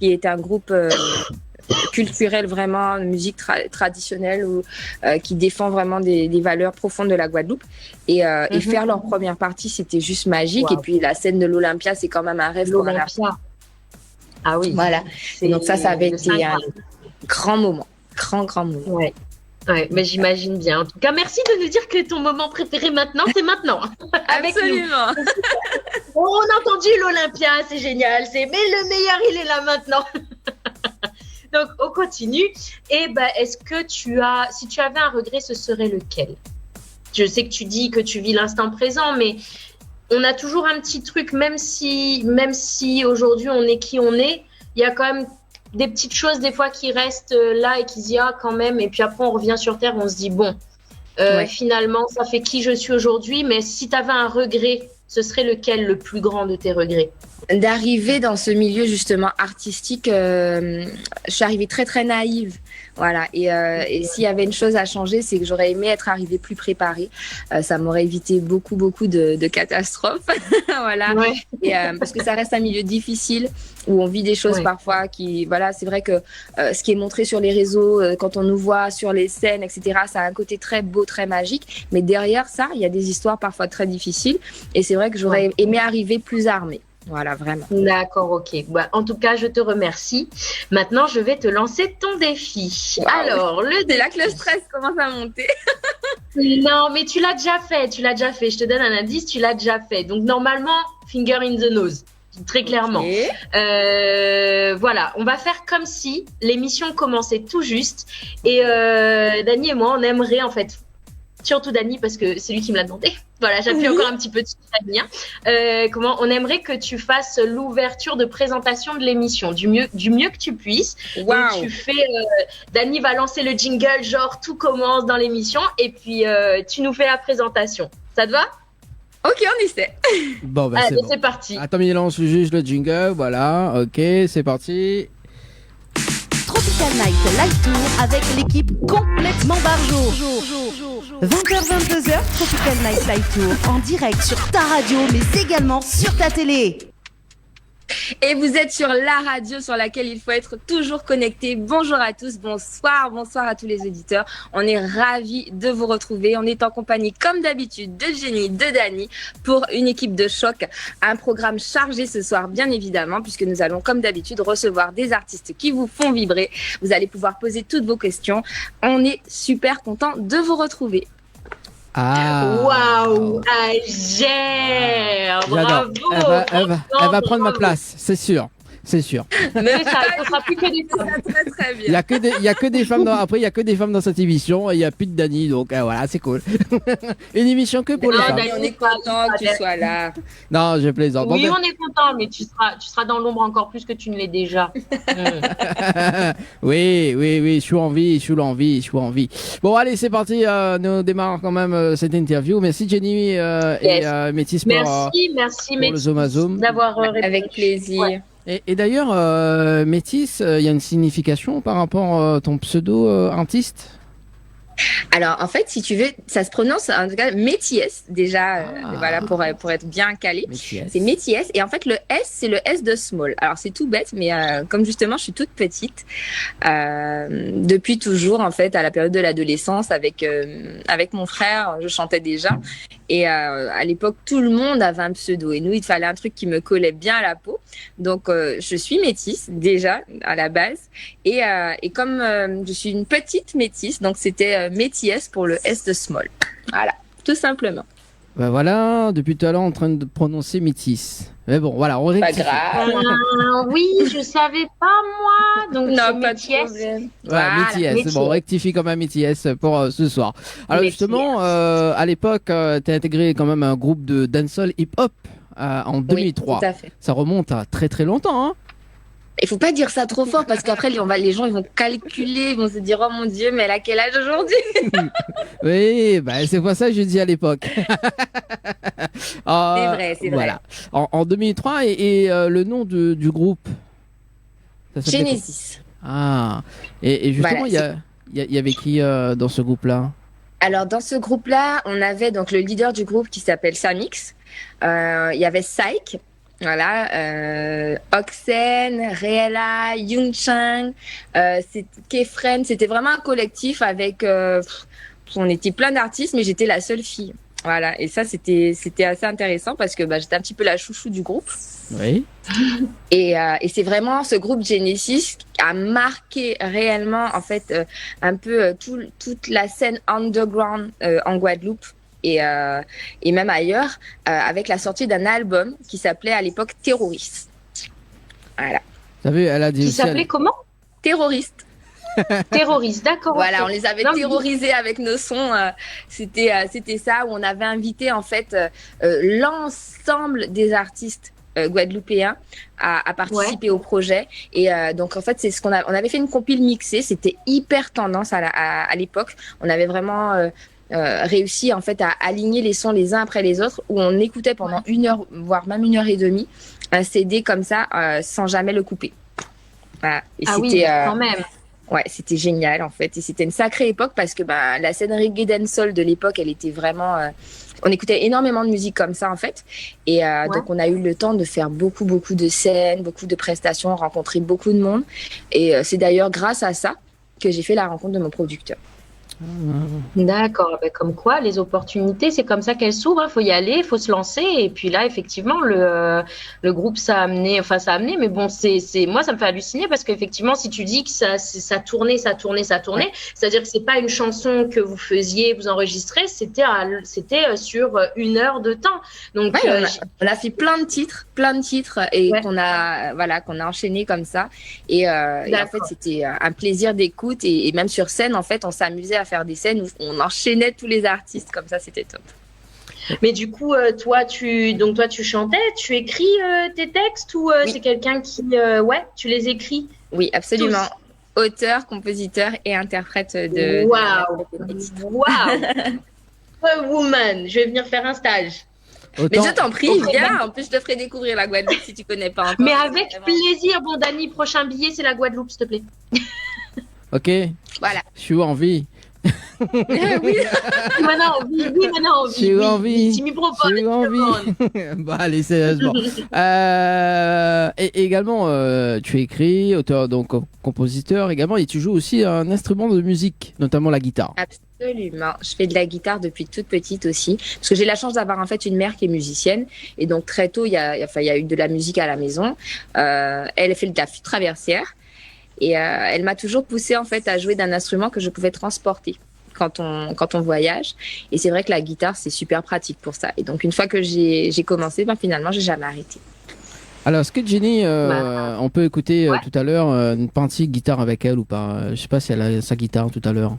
qui est un groupe culturel, vraiment musique traditionnelle qui défend vraiment des valeurs profondes de la Guadeloupe et faire leur première partie, c'était juste magique. Et puis la scène de l'Olympia, c'est quand même un rêve qu'on a. Ah oui, voilà. Et donc ça avait été un grand moment, grand moment. Ouais, mais j'imagine bien. En tout cas, merci de nous dire que ton moment préféré maintenant, c'est maintenant. Avec Absolument. Nous. On a entendu l'Olympia, c'est génial. Mais le meilleur, il est là maintenant. Donc, on continue. Et est-ce que si tu avais un regret, ce serait lequel? Je sais que tu dis que tu vis l'instant présent, mais on a toujours un petit truc, même si aujourd'hui on est qui on est, il y a quand même des petites choses des fois qui restent là et qui se disent quand même. Et puis après, on revient sur Terre, on se dit finalement, ça fait qui je suis aujourd'hui. Mais si tu avais un regret, ce serait lequel le plus grand de tes regrets? D'arriver dans ce milieu justement artistique, je suis arrivée très très naïve, voilà. Et s'il y avait une chose à changer, c'est que j'aurais aimé être arrivée plus préparée. Ça m'aurait évité beaucoup de catastrophes, voilà. Ouais. Et parce que ça reste un milieu difficile où on vit des choses parfois qui, voilà, c'est vrai que ce qui est montré sur les réseaux, quand on nous voit sur les scènes, etc., ça a un côté très beau, très magique. Mais derrière ça, il y a des histoires parfois très difficiles. Et c'est vrai que j'aurais aimé arriver plus armée. Voilà, vraiment. D'accord, ok. En tout cas, je te remercie. Maintenant, je vais te lancer ton défi. Wow. Alors, c'est là que le stress commence à monter. Non, mais tu l'as déjà fait. Je te donne un indice, tu l'as déjà fait. Donc, normalement, finger in the nose. Très clairement. Okay. Voilà, on va faire comme si l'émission commençait tout juste. Et Dani et moi, on aimerait en fait... Surtout Dani, parce que c'est lui qui me l'a demandé. Voilà, j'appuie encore un petit peu dessus, Dani. On aimerait que tu fasses l'ouverture de présentation de l'émission du mieux que tu puisses. Wow. Donc, Dani va lancer le jingle, genre tout commence dans l'émission, et puis tu nous fais la présentation. Ça te va? Ok, on essaie. Bon, allez, c'est parti. Attends, il lance juste le jingle, voilà. Ok, c'est parti. Tropical Night Live Tour avec l'équipe complètement barjo. 20h-22h, Tropical Night Live Tour en direct sur ta radio mais également sur ta télé. Et vous êtes sur la radio sur laquelle il faut être toujours connecté. Bonjour à tous, bonsoir à tous les auditeurs. On est ravis de vous retrouver. On est en compagnie, comme d'habitude, de Jenny, de Dani, pour une équipe de choc. Un programme chargé ce soir, bien évidemment, puisque nous allons, comme d'habitude, recevoir des artistes qui vous font vibrer. Vous allez pouvoir poser toutes vos questions. On est super content de vous retrouver. Ah. Waouh, Agère, J'adore. bravo. Elle va prendre ma place, c'est sûr. C'est sûr. Mais ça ne sera plus que des femmes. Très, très bien. Il y a que des femmes après, il y a que des femmes dans cette émission et il y a plus de Dani, donc voilà, c'est cool. Une émission que pour les Non, femmes. Dani, On est content que tu sois là. Non, je plaisante. Bon, Oui, ben- on est content, mais tu seras dans l'ombre encore plus que tu ne l'es déjà. oui, je suis envie. Bon, allez, c'est parti. Nous démarrons quand même cette interview. Merci Jenny Yes. et Métis pour, Merci, le Zoom à Zoom. d'avoir répondu. Avec plaisir. Ouais. Et d'ailleurs, Métis, il y a une signification par rapport à ton pseudo artiste. Alors, en fait, si tu veux, ça se prononce en tout cas Métis, déjà, Ah. voilà, pour être bien calé. Métis. C'est Métis. Et en fait, le S, c'est le S de small. Alors, c'est tout bête, mais comme justement, je suis toute petite, depuis toujours, en fait, à la période de l'adolescence, avec mon frère, je chantais déjà. Et à l'époque, tout le monde avait un pseudo. Et nous, il fallait un truc qui me collait bien à la peau. Donc, je suis métisse, déjà, à la base. Et comme je suis une petite métisse, donc c'était métisse pour le S de small. Voilà, tout simplement. Ben voilà, depuis tout à l'heure en train de prononcer Métis. Mais bon, voilà, on Pas rectifie. grave. Oui, je savais pas moi. Donc Non, c'est pas de Métis. problème. Voilà, Métis. Métis. Bon, on rectifie comme un Métis pour ce soir. Alors Métis. justement, à l'époque, tu as intégré quand même un groupe de dancehall hip-hop en 2003. Oui, tout à fait. Ça remonte à très très longtemps, hein. Il faut pas dire ça trop fort parce qu'après les gens ils vont calculer, ils vont se dire oh mon Dieu mais elle a quel âge aujourd'hui? Oui, bah, c'est pour ça que je dis à l'époque. C'est vrai. Voilà. En 2003 et le nom du groupe. Ça s'appelait quoi? Genesis. Ah. Et justement, Voilà, il y avait qui dans ce groupe-là? Alors dans ce groupe-là, on avait donc le leader du groupe qui s'appelle Samix. Il y avait Psych. Voilà, Oxen, Reela, Young Chang, Kefren, c'était vraiment un collectif avec, on était plein d'artistes, mais j'étais la seule fille. Voilà, et ça c'était assez intéressant parce que j'étais un petit peu la chouchou du groupe. Oui. Et c'est vraiment ce groupe Genesis qui a marqué réellement en fait un peu toute la scène underground en Guadeloupe. Et même ailleurs, avec la sortie d'un album qui s'appelait à l'époque Terroriste. Voilà. Vous savez, elle a dit Qui aussi. s'appelait comment? Terroriste. Terroriste, d'accord. Voilà, ok. on les avait Non, mais- terrorisés avec nos sons. C'était ça, où on avait invité en fait l'ensemble des artistes guadeloupéens à participer au projet. Et donc en fait, c'est ce on avait fait une compile mixée. C'était hyper tendance à l'époque. On avait vraiment réussi en fait à aligner les sons les uns après les autres, où on écoutait pendant 1 heure, voire même 1h30, un CD comme ça, sans jamais le couper. Voilà. Et Ah oui, c'était, quand même. ouais, c'était génial en fait. Et c'était une sacrée époque parce que la scène reggae dancehall de l'époque, elle était vraiment. On écoutait énormément de musique comme ça en fait. Et donc on a eu le temps de faire beaucoup de scènes, beaucoup de prestations, rencontrer beaucoup de monde. Et c'est d'ailleurs grâce à ça que j'ai fait la rencontre de mon producteur. D'accord, comme quoi les opportunités, c'est comme ça qu'elles s'ouvrent, il faut y aller, il faut se lancer. Et puis là, effectivement, le groupe, ça a amené, mais bon, moi, ça me fait halluciner parce qu'effectivement, si tu dis que ça tournait, c'est-à-dire que c'est pas une chanson que vous faisiez, vous enregistrez, c'était sur 1 heure de temps. Donc, Ouais, on a fait plein de titres et Ouais. qu'on a enchaîné comme ça. Et en fait, c'était un plaisir d'écoute et même sur scène, en fait, on s'amusait à faire des scènes où on enchaînait tous les artistes comme ça, c'était top. mais du coup, toi, tu chantais, tu écris tes textes ou Oui. c'est quelqu'un qui, tu les écris? Oui, absolument. Auteur, compositeur et interprète de Waouh, des titres. waouh, woman, je vais venir faire un stage. Mais Autant- je t'en prie, Autant- viens. En plus, je te ferai découvrir la Guadeloupe si tu connais pas encore. Mais avec Vraiment. plaisir. Bon, Dani, prochain billet, c'est la Guadeloupe, s'il te plaît. Ok, Voilà. je suis en vie. Oui. Maintenant, oui, maintenant, oui. J'ai eu oui, envie. oui, tu m'y proposes, J'ai eu envie. Bah allez, sérieusement. Et également, tu es écrit, auteur, donc compositeur également, et tu joues aussi un instrument de musique, notamment la guitare. Absolument. Je fais de la guitare depuis toute petite aussi, parce que j'ai la chance d'avoir en fait une mère qui est musicienne, et donc très tôt il y a eu de la musique à la maison. Elle fait de la flûte traversière, et elle m'a toujours poussée en fait à jouer d'un instrument que je pouvais transporter quand on voyage. Et c'est vrai que la guitare c'est super pratique pour ça. Et donc une fois que j'ai commencé, finalement j'ai jamais arrêté. Alors, est-ce que Jenny, on peut écouter Ouais. tout à l'heure une partie guitare avec elle ou pas? Je sais pas si elle a sa guitare tout à l'heure.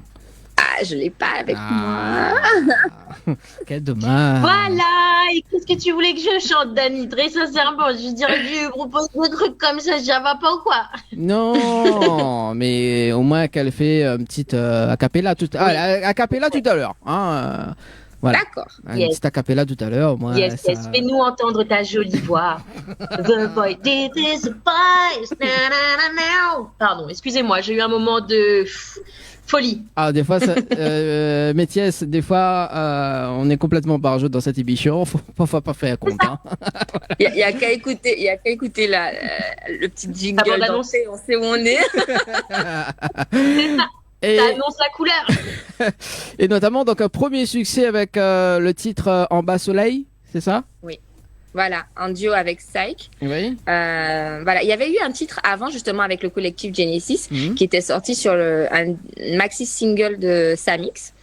Ah, je l'ai pas avec moi. Quel dommage. Voilà, et qu'est-ce que tu voulais que je chante, Dani? Très sincèrement, je dirais que je propose des trucs comme ça va pas ou quoi? Non, mais au moins qu'elle fait une petite a cappella tout a cappella tout à l'heure. Hein, voilà. D'accord. Une Yes. petite a cappella tout à l'heure. Moi, Yes, ça... yes, fais-nous entendre ta jolie voix. The boy did this voice. Na, na, na, na. Pardon, excusez-moi, j'ai eu un moment de folie. Ah, des fois, Métiès, des fois, on est complètement par jeu dans cette émission. Faut pas faire compte. Hein. Il y a qu'à écouter le petit jingle. Avant d'annoncer. On sait où on est. C'est ça, Et, ça annonce la couleur. et notamment, donc, un premier succès avec le titre En bas soleil, c'est ça? Voilà, en duo avec Psyche. Oui. Voilà, il y avait eu un titre avant justement avec le collectif Genesis Mhm. qui était sorti sur un maxi single de Samix.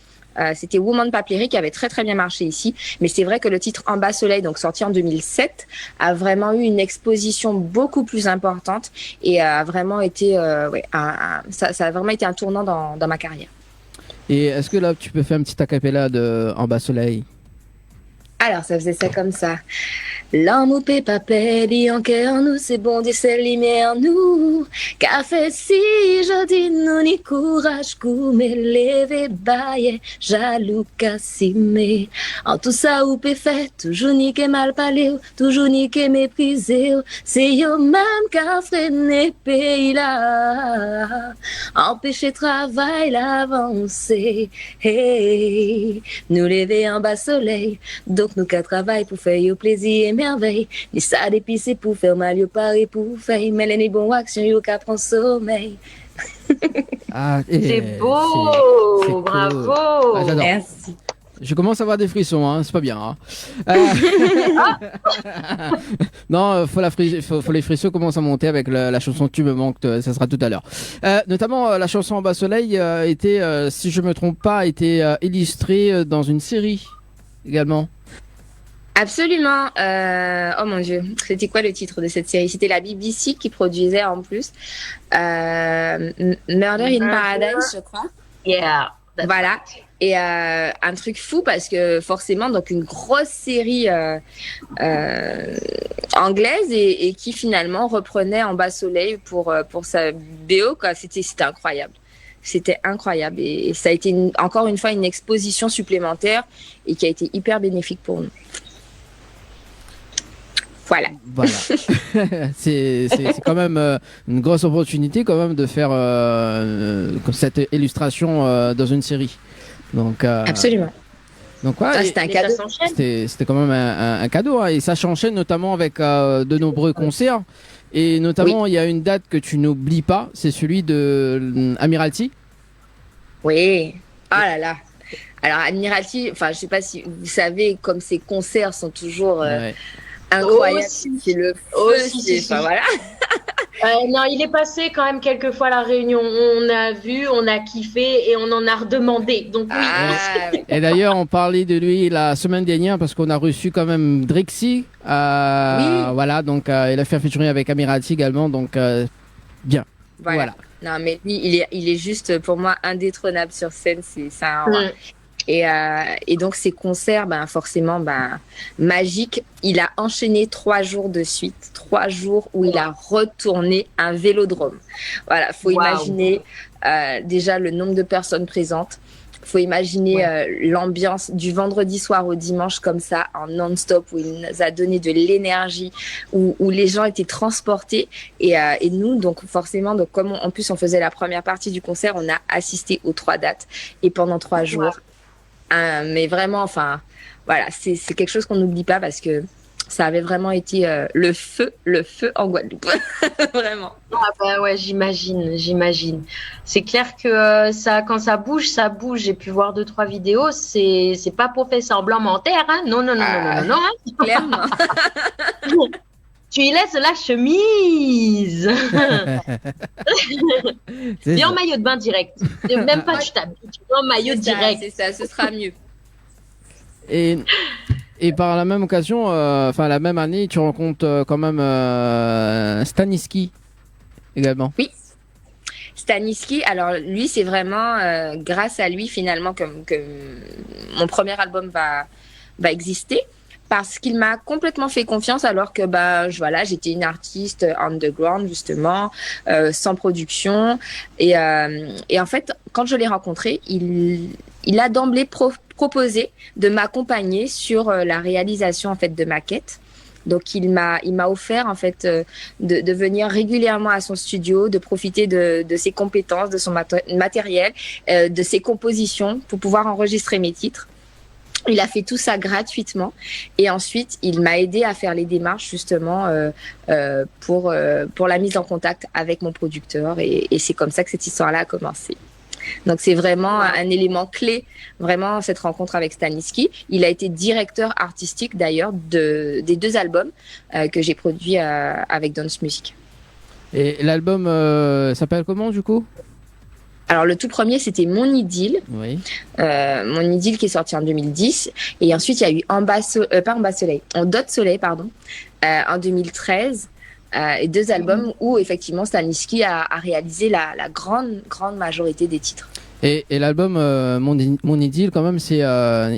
C'était Woman Papleri qui avait très très bien marché ici. Mais c'est vrai que le titre En bas soleil, donc sorti en 2007, a vraiment eu une exposition beaucoup plus importante et a vraiment été, ça a vraiment été un tournant dans ma carrière. Et est-ce que là, tu peux faire un petit acapella de En bas soleil? Alors, ça faisait ça comme ça. L'amour peut pas perdre en cœur nous, c'est bon de cette lumière nous. Car fait si je dis nous ni courage, coup me lever bailler, jaloux cassimé. En tout ça ou peut faire, toujours ni que mal parler, toujours ni que mépriser. C'est yo même qu'a freiné pays là. Empêcher travail l'avancer. Hey, nous lever en bas soleil. Donc nous qu'à travail pour faire yo plaisir et merveille. Ni ça dépisser pour faire mal yo pari pour faire. Mais les bonnes actions yo qu'à prendre sommeil. Ah, C'est beau, c'est cool. bravo. Ah, j'adore. Merci. Je commence à avoir des frissons, hein, c'est pas bien. Hein. Non, faut les frissons commencent à monter avec la chanson Tu me manques, ça sera tout à l'heure. Notamment, la chanson En bas soleil était, si je me trompe pas, été illustrée dans une série également. Absolument. Oh mon Dieu, c'était quoi le titre de cette série? C'était la BBC qui produisait en plus. Murder in Paradise, je crois. Yeah. Voilà. Et un truc fou parce que forcément, donc une grosse série anglaise et qui finalement reprenait En bas soleil pour sa BO, quoi. C'était incroyable. C'était incroyable et ça a été encore une fois une exposition supplémentaire et qui a été hyper bénéfique pour nous. Voilà. Voilà. c'est quand même une grosse opportunité quand même de faire cette illustration dans une série. Donc, Absolument. Donc ouais, C'était un Et cadeau. ça s'enchaîne. c'était quand même un cadeau, hein, et ça s'enchaîne notamment avec de nombreux concerts, et notamment il y a une date que tu n'oublies pas, c'est celui de Admiralty. Oui. Oh là là. Alors Admiralty, enfin je sais pas si vous savez comme ces concerts sont toujours Ouais. incroyables. si. C'est le feu. Oh, si. Enfin, voilà. Non, il est passé quand même quelques fois à la Réunion. On a vu, on a kiffé et on en a redemandé. Donc oui. Ah, oui. Et d'ailleurs, on parlait de lui la semaine dernière parce qu'on a reçu quand même Drexy. Voilà, donc il a fait un featuring avec Admiralty également, donc bien. Voilà. Non, mais lui, il est juste pour moi indétrônable sur scène. C'est ça. Mm. Et donc ces concerts, forcément, magiques. Il a enchaîné 3 jours de suite, 3 jours où il a retourné un vélodrome. Voilà, faut Wow. imaginer déjà le nombre de personnes présentes. faut imaginer l'ambiance du vendredi soir au dimanche comme ça, en non-stop, où il nous a donné de l'énergie, où les gens étaient transportés. Et nous, donc forcément, donc, comme en plus on faisait la première partie du concert, on a assisté aux 3 dates. Et pendant 3 jours. Mais vraiment, enfin, voilà, c'est quelque chose qu'on n'oublie pas parce que ça avait vraiment été le feu en Guadeloupe. Vraiment. Ah bah ouais, j'imagine. C'est clair que quand ça bouge. J'ai pu voir 2-3 vidéos. C'est pas pour faire semblant mentir, hein. Non, hein. Clairement. Tu y laisses la chemise. Viens en maillot de bain direct. Même pas tu t'habilles, tu viens en maillot direct. C'est ça, ce sera mieux. Et par la même occasion, la même année, tu rencontres quand même Staniski également. Oui. Staniski, alors lui, c'est vraiment grâce à lui finalement que mon premier album va exister. Parce qu'il m'a complètement fait confiance alors que j'étais une artiste underground justement, sans production et en fait quand je l'ai rencontré, il a d'emblée proposé de m'accompagner sur la réalisation en fait de maquettes. Donc il m'a offert en fait de venir régulièrement à son studio, de profiter de ses compétences, de son matériel, de ses compositions pour pouvoir enregistrer mes titres. Il a fait tout ça gratuitement et ensuite il m'a aidé à faire les démarches justement pour la mise en contact avec mon producteur et c'est comme ça que cette histoire-là a commencé. Donc c'est vraiment un élément clé, vraiment cette rencontre avec Staniski. Il a été directeur artistique d'ailleurs des 2 albums que j'ai produits avec Dance Music. Et l'album s'appelle comment du coup ? Alors le tout premier c'était Mon Idylle, Mon Idylle qui est sorti en 2010 et ensuite il y a eu En Dot Soleil en 2013 et 2 albums où effectivement Staniski a réalisé la grande majorité des titres. Et l'album Mon Idylle quand même il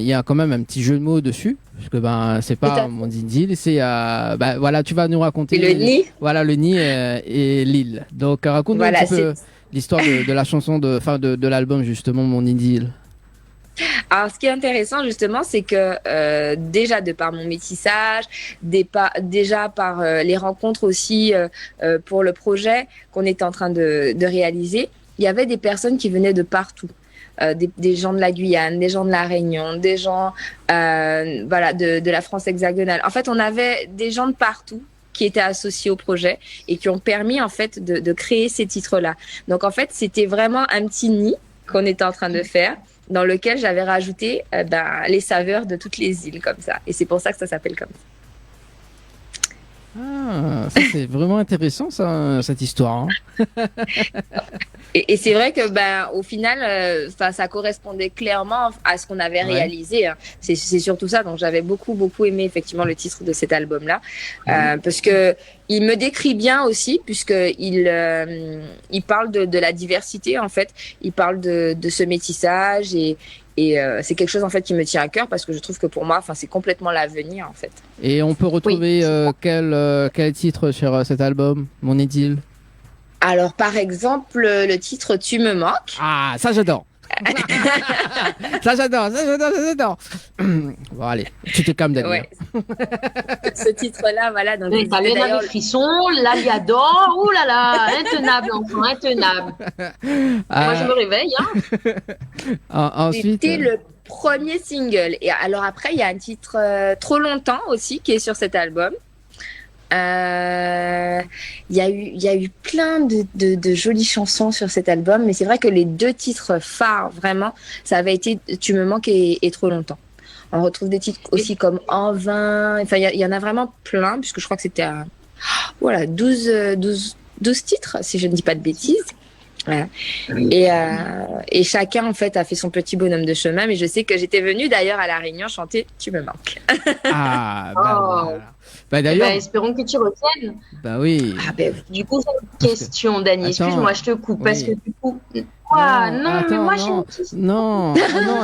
y a quand même un petit jeu de mots dessus parce que c'est pas Mon Idylle, c'est voilà, tu vas nous raconter le nid. Voilà le nid et l'île. Donc raconte-nous un petit peu l'histoire de la chanson de l'album justement Mon Idylle. Alors, ce qui est intéressant justement, c'est que déjà de par mon métissage, déjà par les rencontres aussi pour le projet qu'on était en train de réaliser, il y avait des personnes qui venaient de partout. Des gens de la Guyane, des gens de la Réunion, des gens de la France hexagonale. En fait, on avait des gens de partout qui étaient associés au projet et qui ont permis en fait de créer ces titres-là. Donc en fait, c'était vraiment un petit nid qu'on était en train de faire dans lequel j'avais rajouté les saveurs de toutes les îles comme ça. Et c'est pour ça que ça s'appelle comme ça. Ah, ça c'est vraiment intéressant cette histoire. Hein. Et c'est vrai que au final, ça correspondait clairement à ce qu'on avait réalisé. Hein. C'est surtout ça. Donc j'avais beaucoup aimé effectivement le titre de cet album-là, parce que il me décrit bien aussi, puisque il parle de la diversité en fait. Il parle de ce métissage et c'est quelque chose en fait qui me tient à cœur parce que je trouve que pour moi, c'est complètement l'avenir en fait. Et on peut retrouver quel titre sur cet album, Mon Idylle? Alors par exemple le titre Tu me manques. Ah ça j'adore. ça j'adore. Bon allez, tu te calmes Daniel. Ouais. Ce titre-là, voilà. Donc ça lui donne des frissons, là il adore, ouh là là, intenable enfant, intenable. Moi je me réveille. Ensuite, c'était le premier single. Et alors après il y a un titre Trop longtemps aussi qui est sur cet album. Il y a eu plein de jolies chansons sur cet album, mais c'est vrai que les 2 titres phares, vraiment, ça avait été Tu me manques et Trop longtemps. On retrouve des titres aussi comme En vain. Enfin, il y en a vraiment plein, puisque je crois que c'était 12 titres, si je ne dis pas de bêtises. Voilà. Et chacun en fait a fait son petit bonhomme de chemin, mais je sais que j'étais venue d'ailleurs à La Réunion chanter Tu me manques. Ah voilà. D'ailleurs, espérons que tu retiennes. Bah oui. Du coup, c'est une question, Dani. Excuse-moi, je te coupe parce que du coup. Non,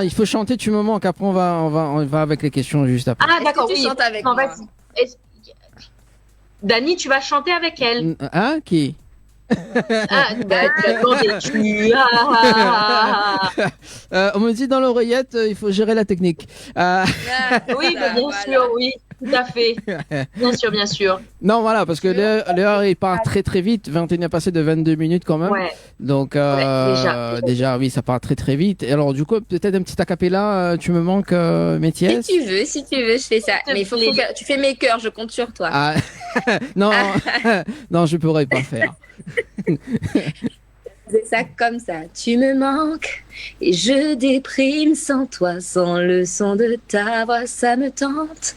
il faut chanter Tu me manques. Après on va avec les questions juste après. Ah d'accord, tu chantes avec moi. Dani, tu vas chanter avec elle. Hein, qui? Ah, attendez, On me dit dans l'oreillette, il faut gérer la technique. Oui, bah, bien sûr, oui, tout à fait. Bien sûr, bien sûr. Non, voilà, parce que l'heure, il part très très vite. 21 passé de 22 minutes quand même. Ouais. Donc, déjà. oui, ça part très très vite. Et alors, du coup, peut-être un petit acapella, tu me manques, Métiès? Si tu veux, je fais ça. Mais il faut que tu fais mes cœurs, je compte sur toi. Ah, non, non, je pourrais pas faire. C'est ça comme ça. Tu me manques et je déprime sans toi, sans le son de ta voix, ça me tente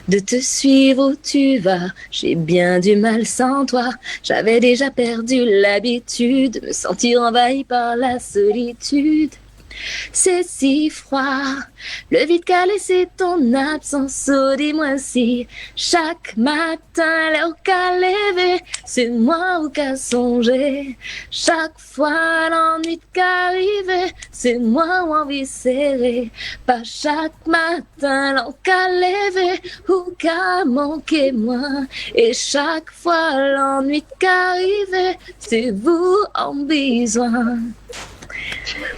de te suivre où tu vas. J'ai bien du mal sans toi. J'avais déjà perdu l'habitude de me sentir envahi par la solitude. C'est si froid, le vide qu'a laissé ton absence. Oh, dis-moi si chaque matin l'heure qu'a levé, c'est moi ou qu'a songé. Chaque fois l'ennui qu'arrivait, c'est moi ou envie serrée. Pas chaque matin l'heure qu'a levé ou qu'a manqué moi. Et chaque fois l'ennui qu'arrivait, c'est vous en besoin.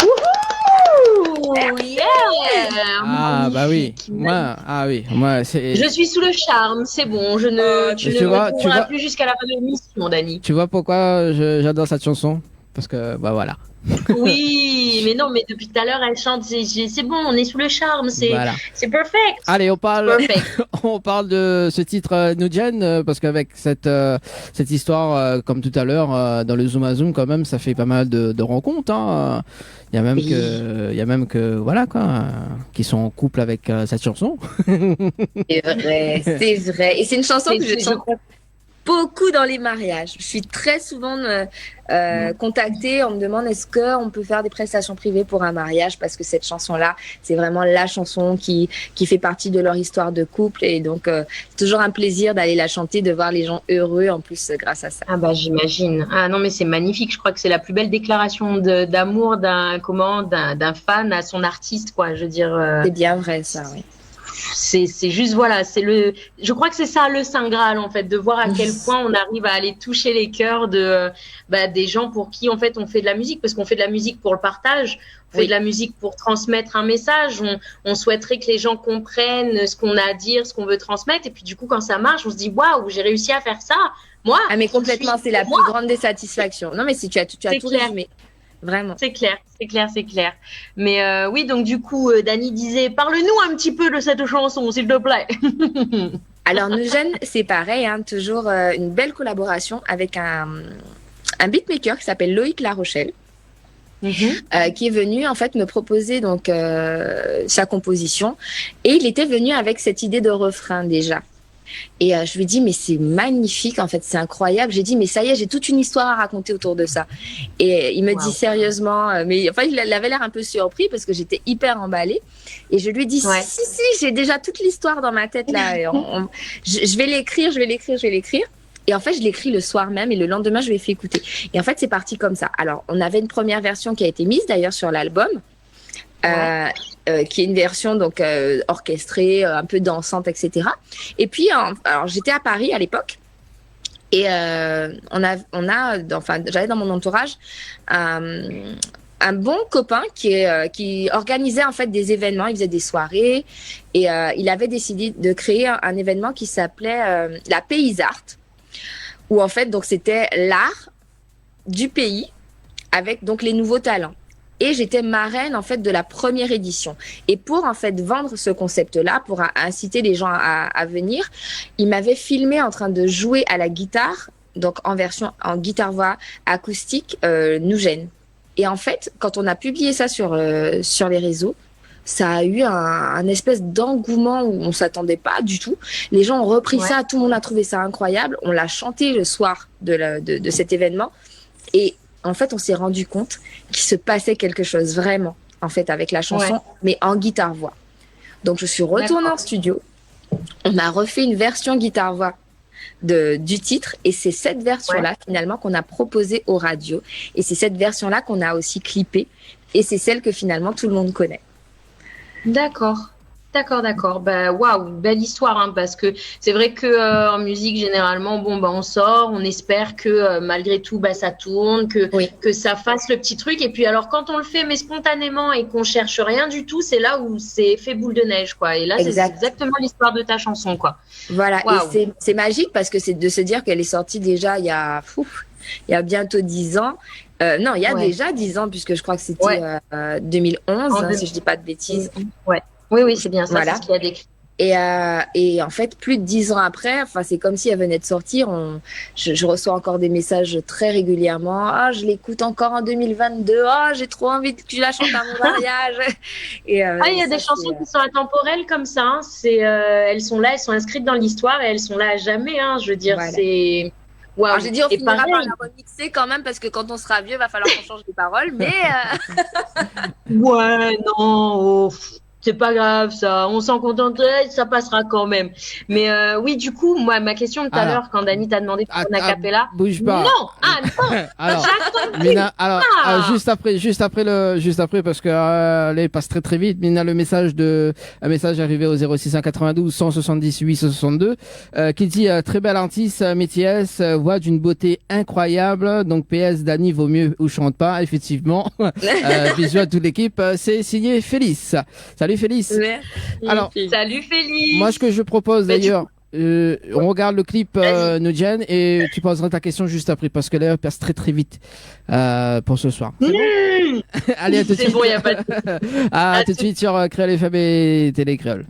Wouhou! Yeah! Ah, bah oui. Moi, c'est. Je suis sous le charme, c'est bon. Tu ne me trouveras plus jusqu'à la fin de l'émission, Dani. Tu vois pourquoi j'adore cette chanson? Parce que, bah voilà. Oui, mais non, mais depuis tout à l'heure, elle chante. C'est bon, on est sous le charme. C'est perfect. Allez, on parle de ce titre Nujen, parce qu'avec cette histoire, comme tout à l'heure, dans le Zoom à Zoom, quand même, ça fait pas mal de rencontres. Hein. Il y a même que voilà quoi, qui sont en couple avec cette chanson. C'est vrai. Et c'est une chanson que je chante beaucoup dans les mariages. Je suis très souvent contactée. On me demande est-ce qu'on peut faire des prestations privées pour un mariage, parce que cette chanson-là, c'est vraiment la chanson qui fait partie de leur histoire de couple. Et donc, c'est toujours un plaisir d'aller la chanter, de voir les gens heureux en plus grâce à ça. Ah bah j'imagine. Ah non, mais c'est magnifique. Je crois que c'est la plus belle déclaration d'amour d'un fan à son artiste, quoi. Je veux dire. C'est bien vrai, ça, oui. C'est juste, voilà, je crois que c'est ça le Saint Graal, en fait, de voir à quel point on arrive à aller toucher les cœurs des gens pour qui, en fait, on fait de la musique, parce qu'on fait de la musique pour le partage, on fait de la musique pour transmettre un message, on souhaiterait que les gens comprennent ce qu'on a à dire, ce qu'on veut transmettre, et puis du coup, quand ça marche, on se dit, waouh, j'ai réussi à faire ça, moi. Ah, mais complètement, c'est la plus grande des satisfactions. Non, mais si tu as tout résumé. Vraiment. C'est clair. Mais oui, donc du coup, Dani disait, parle-nous un petit peu de cette chanson, s'il te plaît. Alors, Nujen, c'est pareil, hein, toujours une belle collaboration avec un beatmaker qui s'appelle Loïc Larochelle, qui est venu en fait me proposer donc sa composition, et il était venu avec cette idée de refrain déjà. Et je lui ai dit, mais c'est magnifique, en fait, c'est incroyable. J'ai dit, mais ça y est, j'ai toute une histoire à raconter autour de ça. Et il me dit sérieusement, mais enfin, il avait l'air un peu surpris parce que j'étais hyper emballée. Et je lui ai dit, si, j'ai déjà toute l'histoire dans ma tête là. Et je vais l'écrire. Et en fait, je l'écris le soir même, et le lendemain, je lui ai fait écouter. Et en fait, c'est parti comme ça. Alors, on avait une première version qui a été mise d'ailleurs sur l'album. Qui est une version donc orchestrée, un peu dansante, etc. Et puis, alors j'étais à Paris à l'époque, et j'avais dans mon entourage un bon copain qui organisait en fait des événements. Il faisait des soirées, et il avait décidé de créer un événement qui s'appelait la Paysart, où en fait donc c'était l'art du pays avec donc les nouveaux talents. Et j'étais marraine en fait de la première édition. Et pour en fait vendre ce concept-là, pour inciter les gens à venir, il m'avait filmé en train de jouer à la guitare, donc en guitare-voix acoustique, Nujen. Et en fait, quand on a publié ça sur les réseaux, ça a eu un espèce d'engouement où on s'attendait pas du tout. Les gens ont repris ça, tout le monde a trouvé ça incroyable. On l'a chanté le soir de cet événement, et en fait, on s'est rendu compte qu'il se passait quelque chose vraiment, en fait, avec la chanson, mais en guitare-voix. Donc, je suis retournée en studio. On a refait une version guitare-voix du titre, et c'est cette version-là, finalement, qu'on a proposée aux radios. Et c'est cette version-là qu'on a aussi clippée, et c'est celle que, finalement, tout le monde connaît. D'accord. D'accord. Bah, waouh, belle histoire, hein, parce que c'est vrai que en musique, généralement, bon, bah, on sort, on espère que malgré tout, bah, ça tourne, que ça fasse le petit truc. Et puis, alors, quand on le fait, mais spontanément et qu'on cherche rien du tout, c'est là où c'est fait boule de neige, quoi. Et là, c'est exactement l'histoire de ta chanson, quoi. Voilà. Waouh. Et c'est magique parce que c'est de se dire qu'elle est sortie déjà il y a bientôt 10 ans. Non, il y a déjà 10 ans, puisque je crois que c'était 2011, si je dis pas de bêtises. Ouais. Oui, c'est bien ça, Voilà. c'est ce qu'il y a décrit. Et en fait, plus de 10 ans après, enfin, c'est comme si elle venait de sortir. Je reçois encore des messages très régulièrement. Ah, je l'écoute encore en 2022. Ah, j'ai trop envie que tu la chantes à mon mariage. Il y a des chansons qui sont intemporelles comme ça. Hein. Elles sont là, elles sont inscrites dans l'histoire et elles sont là à jamais. Hein. Je veux dire, c'est. Wow. Alors, j'ai dit, on finira par la remixer quand même, parce que quand on sera vieux, il va falloir qu'on change les paroles, mais... Ouais, non, c'est pas grave, ça. On s'en contenterait, ça passera quand même. Mais oui, du coup, moi, ma question de tout à l'heure, quand Dani t'a demandé pour une acapella... Bouge pas. Non, non. Alors, Mina, juste après, parce que elle passe très très vite. Mina, un message arrivé au 0692 170 862 qui dit très belle artiste, métiers, voix d'une beauté incroyable. Donc PS, Dani vaut mieux ou chante pas, effectivement. Bisous à toute l'équipe. C'est signé Félix. Salut Félix. Merci. Alors, salut Félix. Moi, ce que je propose d'ailleurs. On regarde le clip Nudian et tu poseras ta question juste après parce que là elle passe très très vite pour ce soir. C'est bon Allez, à tout de suite. C'est bon, y a pas de... à tout de suite sur Créole FM et Télé Créole.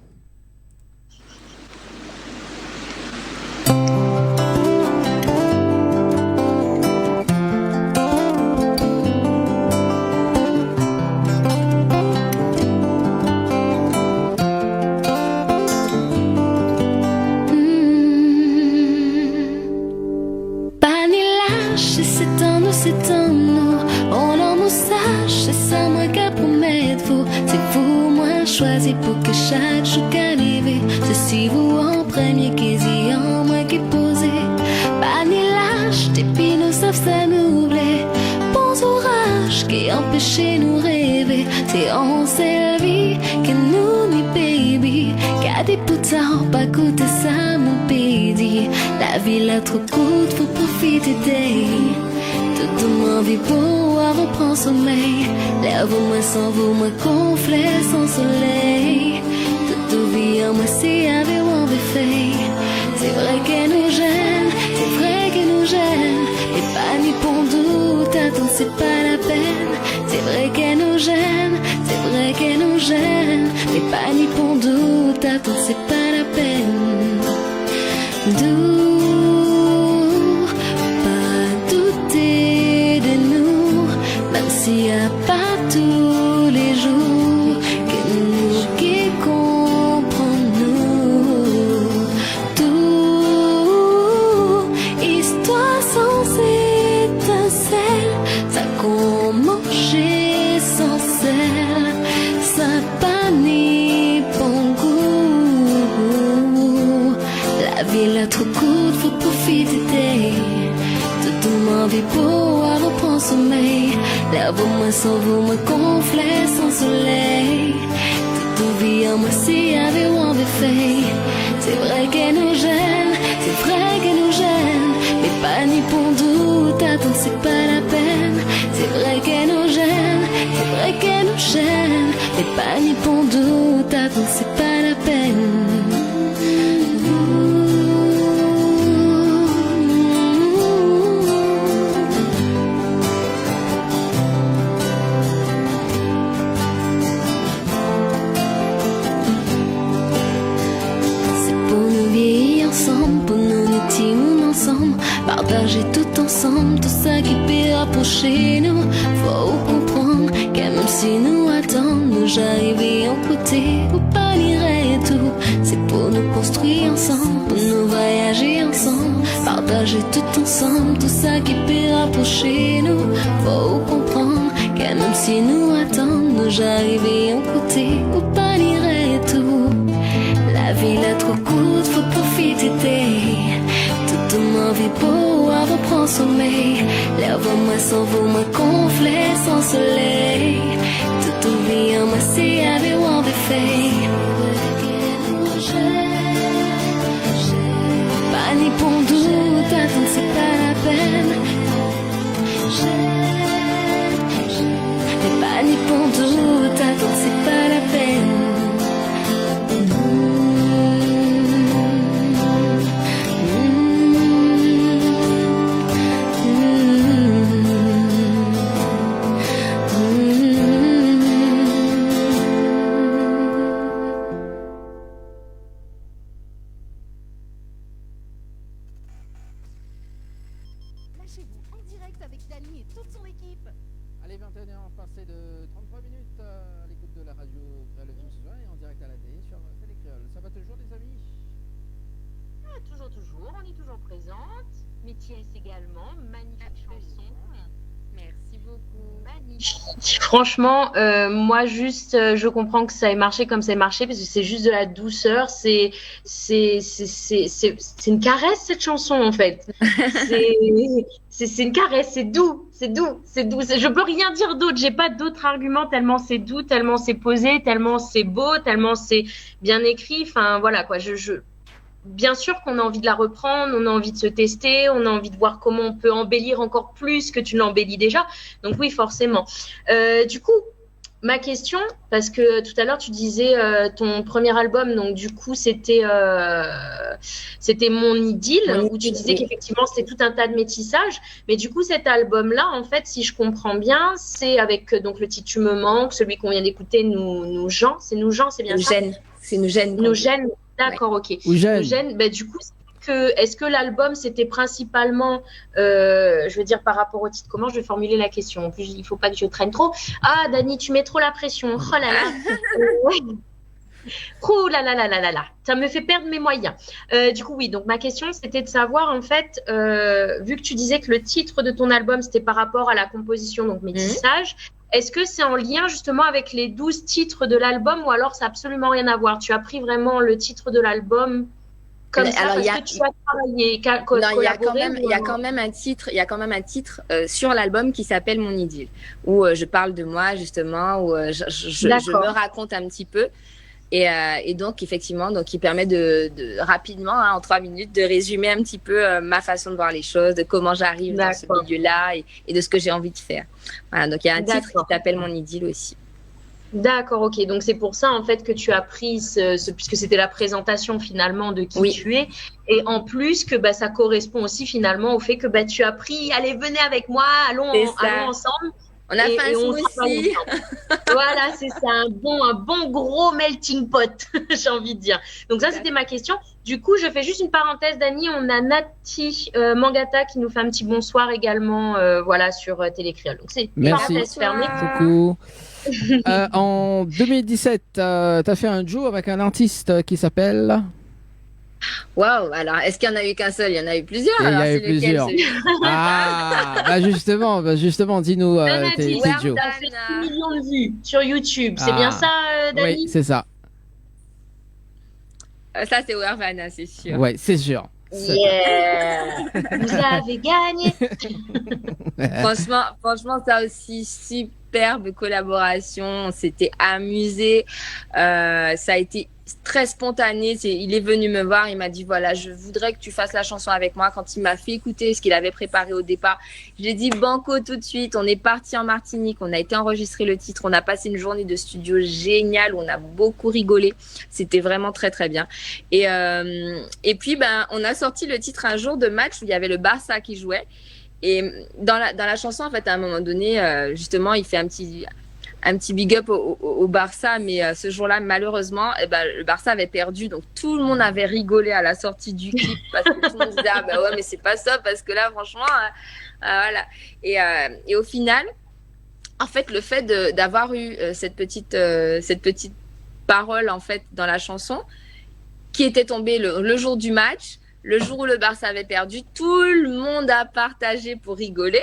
C'est en nous, on en nous sache, c'est ça moi qu'à promettre vous. C'est vous, moi choisi pour que chaque jour qu'arrive. C'est si vous en premier quasi en moi qui posé. Pas ni lâche, depuis nous savent ça nous blé. Bon orage qui empêchait nous rêver. C'est en cette vie que nous ni baby. Qu'a des pourtant pas coûter ça mon pédi. La vie là trop courte, faut profiter d'elle. Toute ma vie pour avoir prend sommeil. Lève-moi sans vous, moi gonflé sans soleil. Toute vie en moi si avait ou en fait. C'est vrai qu'elle nous gêne, c'est vrai qu'elle nous gêne. Et pas ni pour doute, attends c'est pas la peine. C'est vrai qu'elle nous gêne, c'est vrai qu'elle nous gêne. Mais pas ni pour doute, attends c'est pas la peine. S'il n'y a pas tous les jours que nous qui comprenons tout, histoire sans étincelle, ça qu'on mangeait sans sel, ça pas ni bon goût. La vie là trop courte, faut profiter. Toute ma vie pour avoir prend sommeil. Lève-moi sans vous, me gonflé sans soleil. Toute vie en moi si avait ou en fait. C'est vrai qu'elle nous gêne, c'est vrai qu'elle nous gêne. Mais pas ni pour doute, attends c'est pas la peine. C'est vrai qu'elle nous gêne, c'est vrai qu'elle nous gêne. Mais pas ni pour doute, attends c'est pas la peine. Partager tout ensemble, tout ça qui peut rapprocher nous. Faut comprendre que même si nous attendons, nous j'arrive en côté, ou pas l'irait tout. C'est pour nous construire ensemble, pour nous voyager ensemble. Partager tout ensemble, tout ça qui peut rapprocher nous. Faut comprendre que même si nous attendons, nous j'arrive en côté, ou pas l'irait tout. La vie là trop courte, faut profiter d'elle. Toute ma vie pour avoir prend sommeil. Lève-moi sans vous, me gonflé sans soleil. Toute vie en moi si avait ou en fait. chez vous, en direct avec Dany et toute son équipe. Allez, 21h passé de 33 minutes à l'écoute de la radio Créole FM ce soir et en direct à la télé sur Télé Créole. Ça va toujours, les amis? Toujours, on est toujours présente. Métiers également, magnifique chanson. Merci beaucoup. Magnifique. Franchement, moi juste, je comprends que ça ait marché comme ça ait marché parce que c'est juste de la douceur. C'est une caresse cette chanson en fait. C'est une caresse, c'est doux, c'est doux, c'est doux. Je peux rien dire d'autre. J'ai pas d'autres arguments tellement c'est doux, tellement c'est posé, tellement c'est beau, tellement c'est bien écrit. Enfin voilà quoi. Bien sûr qu'on a envie de la reprendre, on a envie de se tester, on a envie de voir comment on peut embellir encore plus que tu l'embellis déjà. Donc oui, forcément. Du coup, ma question, parce que tout à l'heure tu disais ton premier album, donc du coup c'était Mon Idylle, où tu disais qu'effectivement c'était tout un tas de métissage. Mais du coup cet album-là, en fait, si je comprends bien, c'est avec donc le titre Tu me manques, celui qu'on vient d'écouter, Nous Jean, c'est Nous Jean, c'est bien ça? C'est Nous gêne. Nous gêne. D'accord, ok. Ou Jeanne. Nous gêne. Bah, du coup, est-ce que l'album c'était principalement, je veux dire par rapport au titre, comment je vais formuler la question? En plus, il faut pas que je traîne trop. Ah, Dany, tu mets trop la pression. Oh là là. Oh là là là là là là. Ça me fait perdre mes moyens. Du coup, oui. Donc ma question, c'était de savoir en fait, vu que tu disais que le titre de ton album c'était par rapport à la composition, donc métissage. Est-ce que c'est en lien justement avec les 12 titres de l'album ou alors ça n'a absolument rien à voir? Tu as pris vraiment le titre de l'album comme ça parce que tu as travaillé, non, il y a quand même un titre sur l'album qui s'appelle Mon Idylle, où je parle de moi justement, où je me raconte un petit peu. Et donc, effectivement, il permet de rapidement, en 3 minutes, de résumer un petit peu ma façon de voir les choses, de comment j'arrive dans ce milieu-là et de ce que j'ai envie de faire. Voilà, donc il y a un titre qui s'appelle Mon Idylle aussi. D'accord, ok. Donc c'est pour ça en fait que tu as pris puisque c'était la présentation finalement de qui tu es, et en plus que ça correspond aussi finalement au fait que tu as pris, allez, venez avec moi, allons ensemble. On a fait un smoothie. Voilà, c'est ça, un bon gros melting pot, j'ai envie de dire. Donc ça, c'était ma question. Du coup, je fais juste une parenthèse, Dany. On a Nati Mangata qui nous fait un petit bonsoir également, voilà, sur Télé Créole. Donc c'est une parenthèse fermée. Coucou. En 2017, tu as fait un duo avec un artiste qui s'appelle... Waouh, alors est-ce qu'il n'y en a eu qu'un seul? Il y en a eu plusieurs. Il y a eu plusieurs. Justement, dis-nous tes duos. Ça fait 6 millions de vues sur YouTube. C'est bien ça, Dany? Oui, c'est ça. Ça, c'est Wervana, c'est sûr. Oui, c'est sûr. Yeah. Vous avez gagné. Franchement, ça aussi, superbe collaboration. On s'était amusé. Ça a été très spontané. Il est venu me voir, il m'a dit voilà, je voudrais que tu fasses la chanson avec moi. Quand il m'a fait écouter ce qu'il avait préparé au départ, j'ai dit banco tout de suite. On est parti en Martinique, on a été enregistrer le titre, on a passé une journée de studio géniale, on a beaucoup rigolé. C'était vraiment très très bien. Et puis on a sorti le titre un jour de match où il y avait le Barça qui jouait. Et dans la chanson, en fait, à un moment donné, justement, il fait un petit big up au Barça, mais ce jour-là, malheureusement, le Barça avait perdu, donc tout le monde avait rigolé à la sortie du clip parce que tout le monde disait ouais, mais c'est pas ça, parce que là, franchement, voilà. Et au final, en fait, le fait d'avoir eu cette petite parole en fait dans la chanson, qui était tombée le jour du match, le jour où le Barça avait perdu, tout le monde a partagé pour rigoler.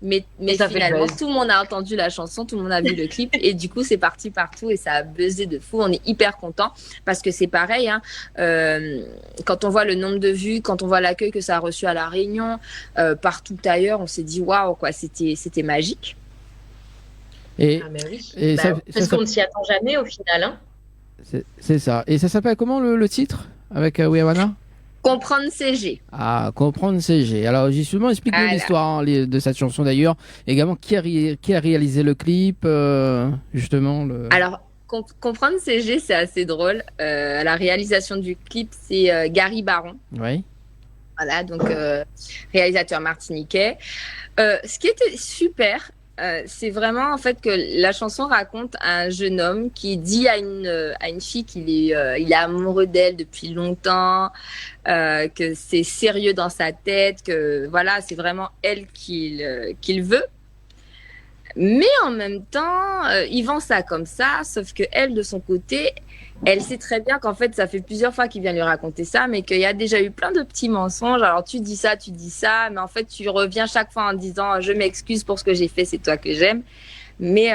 Mais finalement, tout le monde a entendu la chanson, tout le monde a vu le clip et du coup, c'est parti partout et ça a buzzé de fou. On est hyper contents parce que c'est pareil. Quand on voit le nombre de vues, quand on voit l'accueil que ça a reçu à La Réunion, partout ailleurs, on s'est dit waouh, quoi, c'était magique. Et parce qu'on ne s'y attend jamais au final. Hein. C'est ça. Et ça s'appelle comment le titre avec Wervana? Comprendre CG. Ah, comprendre CG. Alors, justement, explique-nous l'histoire de cette chanson d'ailleurs. Également, qui a réalisé le clip, justement Alors, comprendre CG, c'est assez drôle. La réalisation du clip, c'est Gary Baron. Oui. Voilà, donc réalisateur martiniquais. Ce qui était super, c'est vraiment en fait que la chanson raconte un jeune homme qui dit à une fille il est amoureux d'elle depuis longtemps, que c'est sérieux dans sa tête, que voilà, c'est vraiment elle qu'il veut. Mais en même temps, il vend ça comme ça, sauf que elle, de son côté, elle sait très bien qu'en fait, ça fait plusieurs fois qu'il vient lui raconter ça, mais qu'il y a déjà eu plein de petits mensonges. Alors, tu dis ça, mais en fait, tu reviens chaque fois en disant « Je m'excuse pour ce que j'ai fait, c'est toi que j'aime. » Mais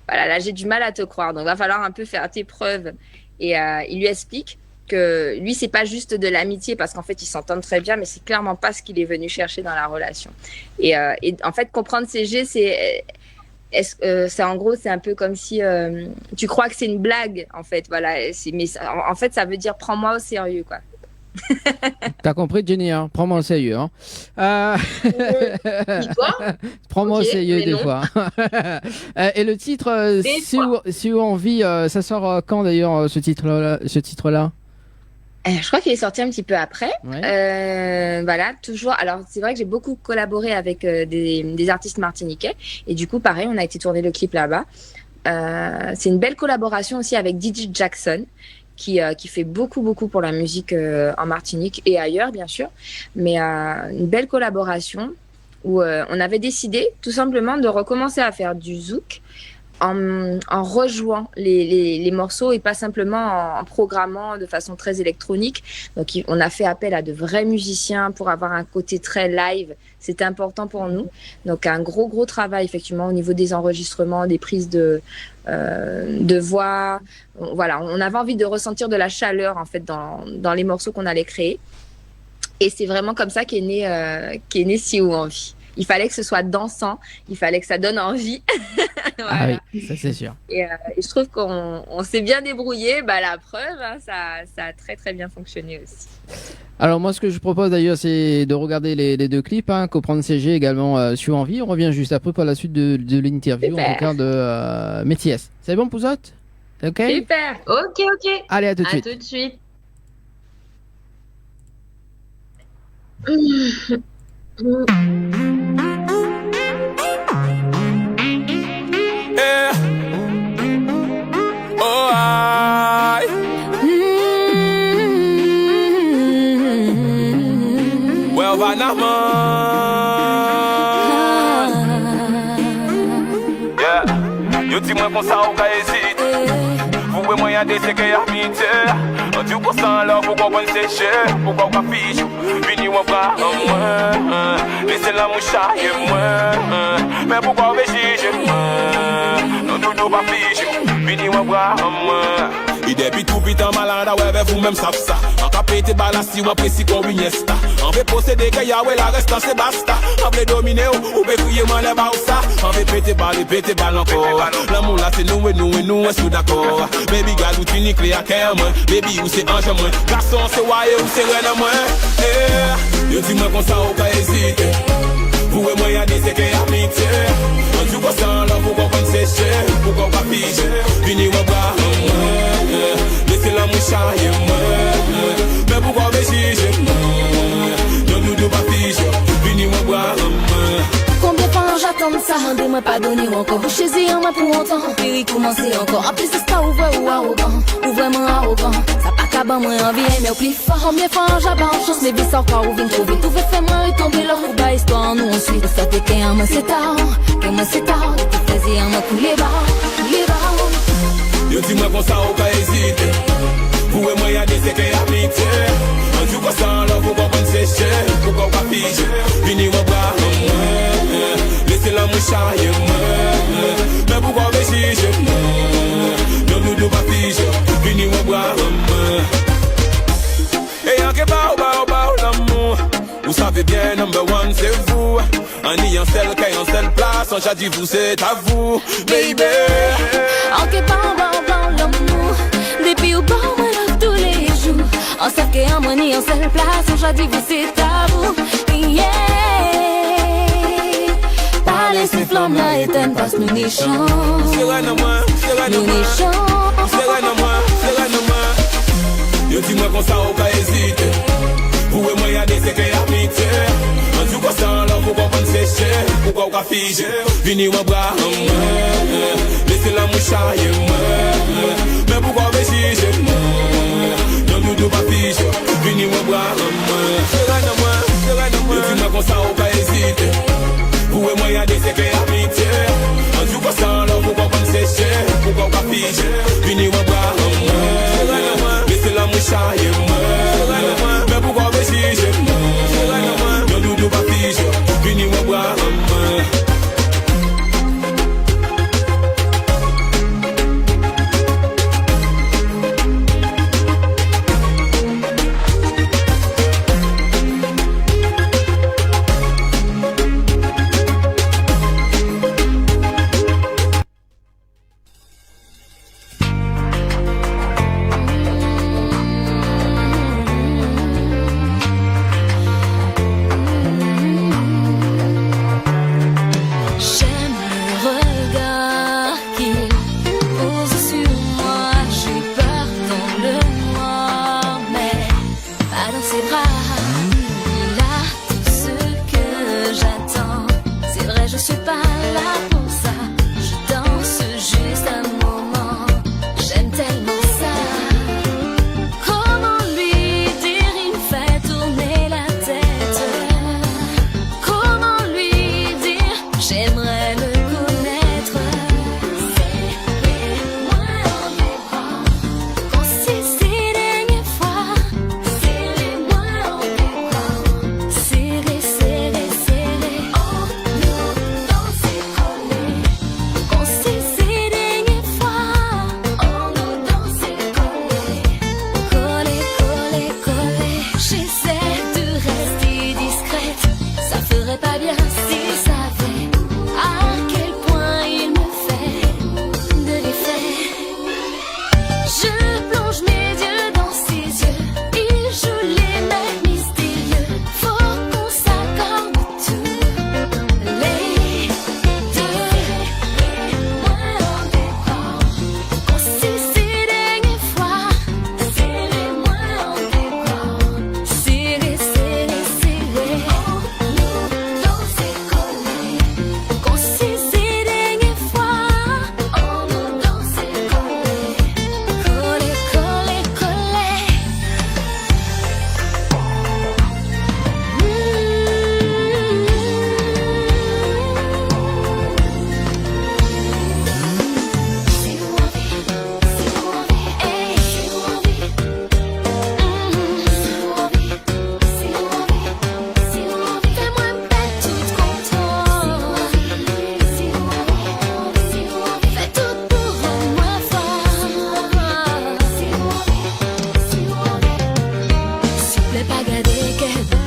voilà, là, j'ai du mal à te croire. Donc, il va falloir un peu faire tes preuves. Et il lui explique que lui, c'est pas juste de l'amitié, parce qu'en fait, ils s'entendent très bien, mais c'est clairement pas ce qu'il est venu chercher dans la relation. Et en fait, comprendre CG, c'est en gros, c'est un peu comme si tu crois que c'est une blague, en fait. Voilà, mais en fait, ça veut dire prends-moi au sérieux, quoi. T'as compris, Jenny, hein? Prends-moi au sérieux. Hein. Prends-moi au sérieux des fois. Et le titre, si on vit, ça sort quand d'ailleurs ce titre-là? Je crois qu'il est sorti un petit peu après. Ouais. Voilà, toujours. Alors, c'est vrai que j'ai beaucoup collaboré avec des artistes martiniquais. Et du coup, pareil, on a été tourner le clip là-bas. C'est une belle collaboration aussi avec DJ Jackson, qui fait beaucoup pour la musique en Martinique et ailleurs, bien sûr. Mais une belle collaboration où on avait décidé tout simplement de recommencer à faire du zouk en rejouant les morceaux et pas simplement en programmant de façon très électronique. Donc, on a fait appel à de vrais musiciens pour avoir un côté très live. C'était important pour nous. Donc, un gros travail, effectivement, au niveau des enregistrements, des prises de voix. Voilà, on avait envie de ressentir de la chaleur, en fait, dans les morceaux qu'on allait créer. Et c'est vraiment comme ça qu'est né Si ou Envie. Il fallait que ce soit dansant, il fallait que ça donne envie. Voilà. Ah oui, ça c'est sûr. Et je trouve qu'on s'est bien débrouillé. Bah, la preuve, hein, ça a très bien fonctionné aussi. Alors moi, ce que je propose d'ailleurs, c'est de regarder les deux clips, hein, Comprendre CG également sur Envie. On revient juste après pour la suite de l'interview. Super. On regarde Métis. C'est bon, Pouzotte? Ok. Super. Ok. Allez, à tout de À suite. tout de suite. Yeah. Oh, I. Well, Vanama. Yeah. Yo dis-moi qu'on ça, on va hésiter. Vous et moi, y'a des séquelles à habiter. On dit qu'on s'en l'a, pourquoi on sécher, pourquoi on fiche. Vini ou pas, moi. Laissez la moucha, et moi. Mais pourquoi on veut juger, moi. Non, tout pas fiche. Vini ou pas, moi. Et depuis tout putain malade, ouais, vous-même savez ça. En capété balassi, ou apprécie qu'on Iniesta. On veut posséder que y'a, ouais, la restance, c'est basta. On veut dominer, ou veut crier, moi, les bas ou ça. On veut péter balle encore. L'amour là, c'est nous, et sous d'accord. Baby, gal, ou tu n'y clé à cœur, moi. Baby, ou c'est ange, moi. Garçon, c'est waye, ou c'est reine, moi. Yo, dis-moi qu'on ça, ou pas hésiter. Vous et moi, y'a des séquelles amitié. On dit qu'on s'en l'a, pourquoi on sécher, pourquoi on pas ficher. Vini, ou pas, laissez la moucha, et moi. Mais pourquoi on veut juger, moi. Non, nous pas ficher. Vini, ou pas, Combien de fois j'attends ça, demande pas donner encore. Vous chez moi pour longtemps, puis recommencer encore. En plus, c'est pas ouvert ou arrogant, ou vraiment arrogant. Ça pas qu'à ban, moi envie, mais au plus fort. Combien de fois j'abandonne chance, mais vis encore ou vient trouver. Tout fait moi retomber là, ou bah histoire, nous ensuite. Ça fait qu'un moi c'est tard, tout faisait un moi pour les bas. Yo dis-moi qu'on ça, on pas hésiter. Vous et moi, y'a des séquelles amitié. On dit qu'on s'en l'a, pourquoi on sécher, pourquoi on pas ficher. Vini ou pas, laissez la moucha, et moi. Mais pourquoi on veut juger, moi. Non, nous pas ficher. Vini ou pas, et y'a que bao, l'amour. Vous savez bien, number one, c'est vous. En ayant celle qui est en seule place, en dit vous, c'est à vous, baby. Ok, bon, l'amour. Depuis au bon, moi love tous les jours. On sait qu'il y a un money en seule place, on dit vous, c'est à vous. Yeah. Parlez ces flammes là, éteignent parce que nous n'y chantons. C'est rien à moi, Nous n'y chantons. c'est rien à moi. Yo dis-moi qu'on ça, on pas hésiter. Vous et moi, y'a des séquelles amitié. On dit qu'on s'en l'a, pourquoi on sécher, pourquoi on qu'à figer. Vini ou bras, laissez la mouchaille, mais pourquoi m'exiger? Non, doudou pas figer. Vini ou bras, dis-moi qu'on ça ou pas hésiter. Vous et moi y'a des secrets amitié. En tout cas ça alors pourquoi qu'on sécher? Pourquoi qu'on figer? Vini ou bras, laissez la mouchaille, mais pourquoi m'exiger? Non, doudou pas figer. Vini ou bras,